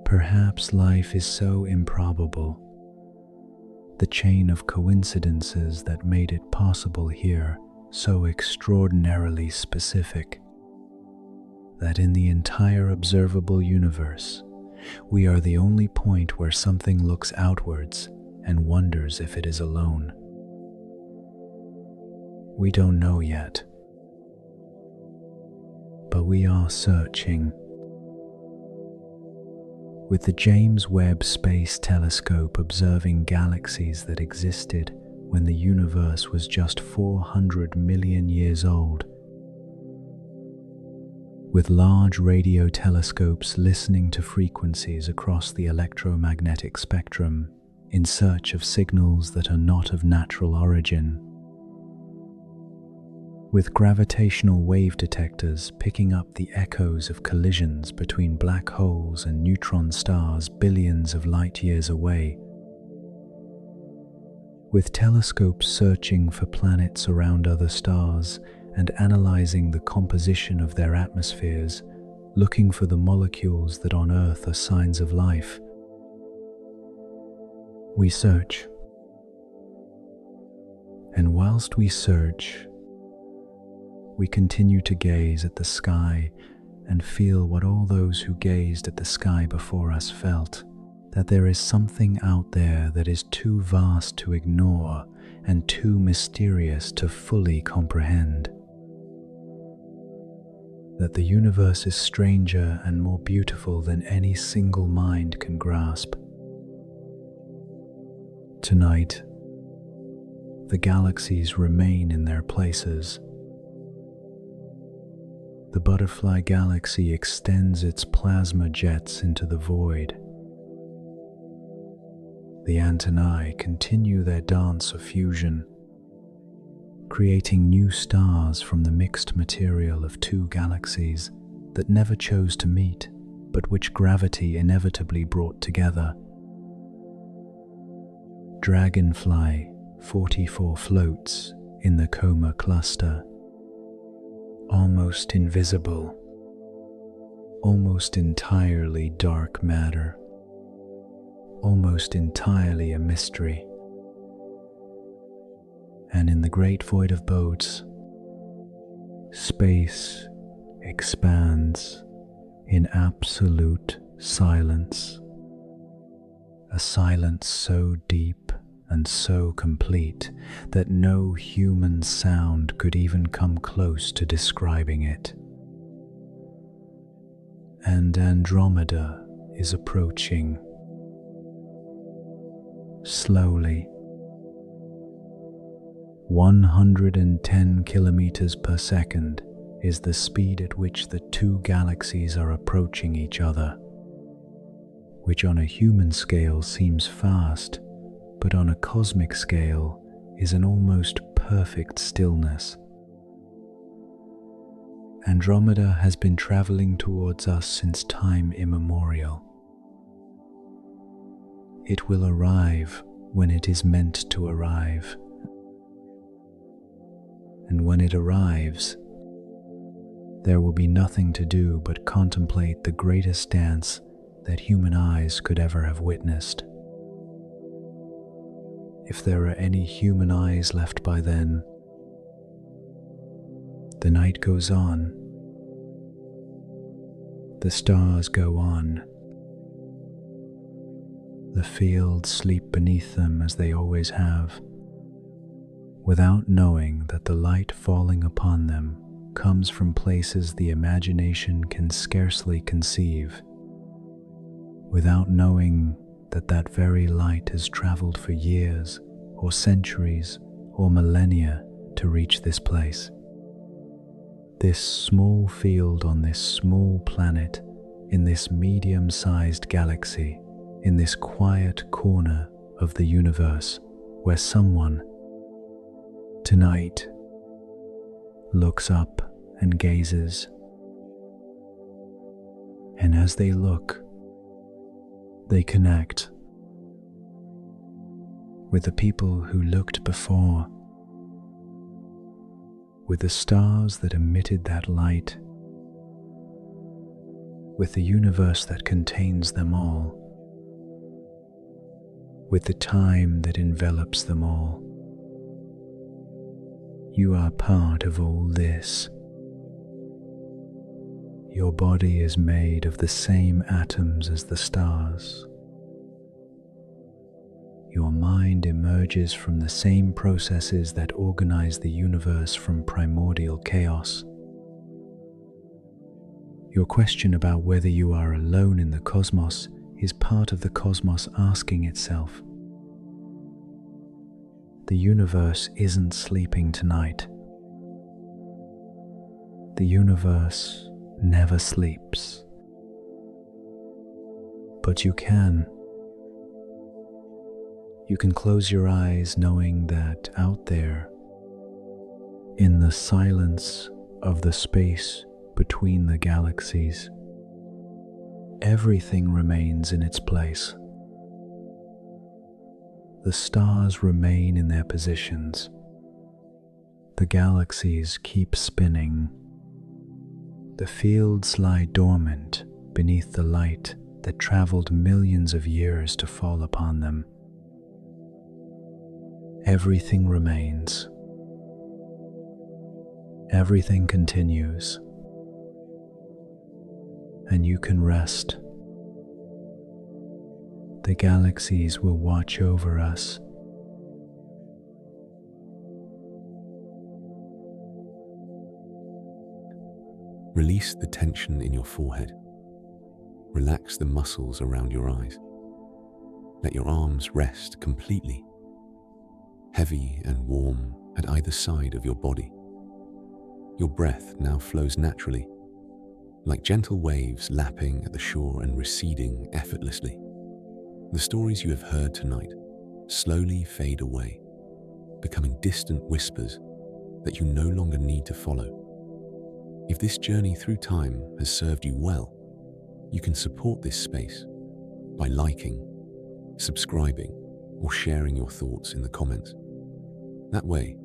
Perhaps life is so improbable, the chain of coincidences that made it possible here so extraordinarily specific, that in the entire observable universe, we are the only point where something looks outwards and wonders if it is alone. We don't know yet, but we are searching. With the James Webb Space Telescope observing galaxies that existed when the universe was just 400 million years old, with large radio telescopes listening to frequencies across the electromagnetic spectrum in search of signals that are not of natural origin, with gravitational wave detectors picking up the echoes of collisions between black holes and neutron stars billions of light years away, with telescopes searching for planets around other stars and analyzing the composition of their atmospheres, looking for the molecules that on Earth are signs of life. We search. And whilst we search, we continue to gaze at the sky and feel what all those who gazed at the sky before us felt, that there is something out there that is too vast to ignore and too mysterious to fully comprehend. That the universe is stranger and more beautiful than any single mind can grasp. Tonight, the galaxies remain in their places. The butterfly galaxy extends its plasma jets into the void. The antennae continue their dance of fusion, creating new stars from the mixed material of two galaxies that never chose to meet, but which gravity inevitably brought together. Dragonfly 44 floats in the Coma cluster, almost invisible, almost entirely dark matter, almost entirely a mystery. And in the great void of boats, space expands in absolute silence, a silence so deep and so complete that no human sound could even come close to describing it. And Andromeda is approaching, slowly. 110 kilometers per second is the speed at which the two galaxies are approaching each other, which on a human scale seems fast, but on a cosmic scale is an almost perfect stillness. Andromeda has been traveling towards us since time immemorial. It will arrive when it is meant to arrive. And when it arrives, there will be nothing to do but contemplate the greatest dance that human eyes could ever have witnessed. If there are any human eyes left by then, the night goes on, the stars go on, the fields sleep beneath them as they always have, without knowing that the light falling upon them comes from places the imagination can scarcely conceive, without knowing that that very light has traveled for years or centuries or millennia to reach this place. This small field on this small planet, in this medium-sized galaxy, in this quiet corner of the universe, where someone tonight looks up and gazes. And as they look, they connect with the people who looked before, with the stars that emitted that light, with the universe that contains them all, with the time that envelops them all. You are part of all this. Your body is made of the same atoms as the stars. Your mind emerges from the same processes that organize the universe from primordial chaos. Your question about whether you are alone in the cosmos is part of the cosmos asking itself. The universe isn't sleeping tonight. The universe never sleeps. But you can. You can close your eyes knowing that out there, in the silence of the space between the galaxies, everything remains in its place. The stars remain in their positions. The galaxies keep spinning. The fields lie dormant beneath the light that traveled millions of years to fall upon them. Everything remains. Everything continues. And you can rest. The galaxies will watch over us. Release the tension in your forehead. Relax the muscles around your eyes. Let your arms rest completely, heavy and warm at either side of your body. Your breath now flows naturally, like gentle waves lapping at the shore and receding effortlessly. The stories you have heard tonight slowly fade away, becoming distant whispers that you no longer need to follow. If this journey through time has served you well, you can support this space by liking, subscribing, or sharing your thoughts in the comments. That way,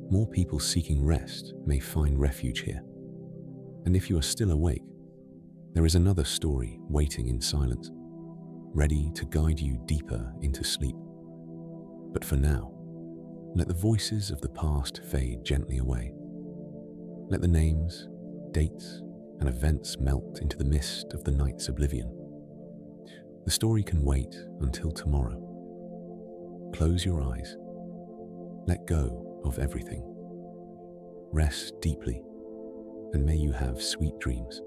more people seeking rest may find refuge here. And if you are still awake, there is another story waiting in silence, ready to guide you deeper into sleep. But for now, let the voices of the past fade gently away. Let the names, dates, and events melt into the mist of the night's oblivion. The story can wait until tomorrow. Close your eyes. Let go of everything. Rest deeply, and may you have sweet dreams.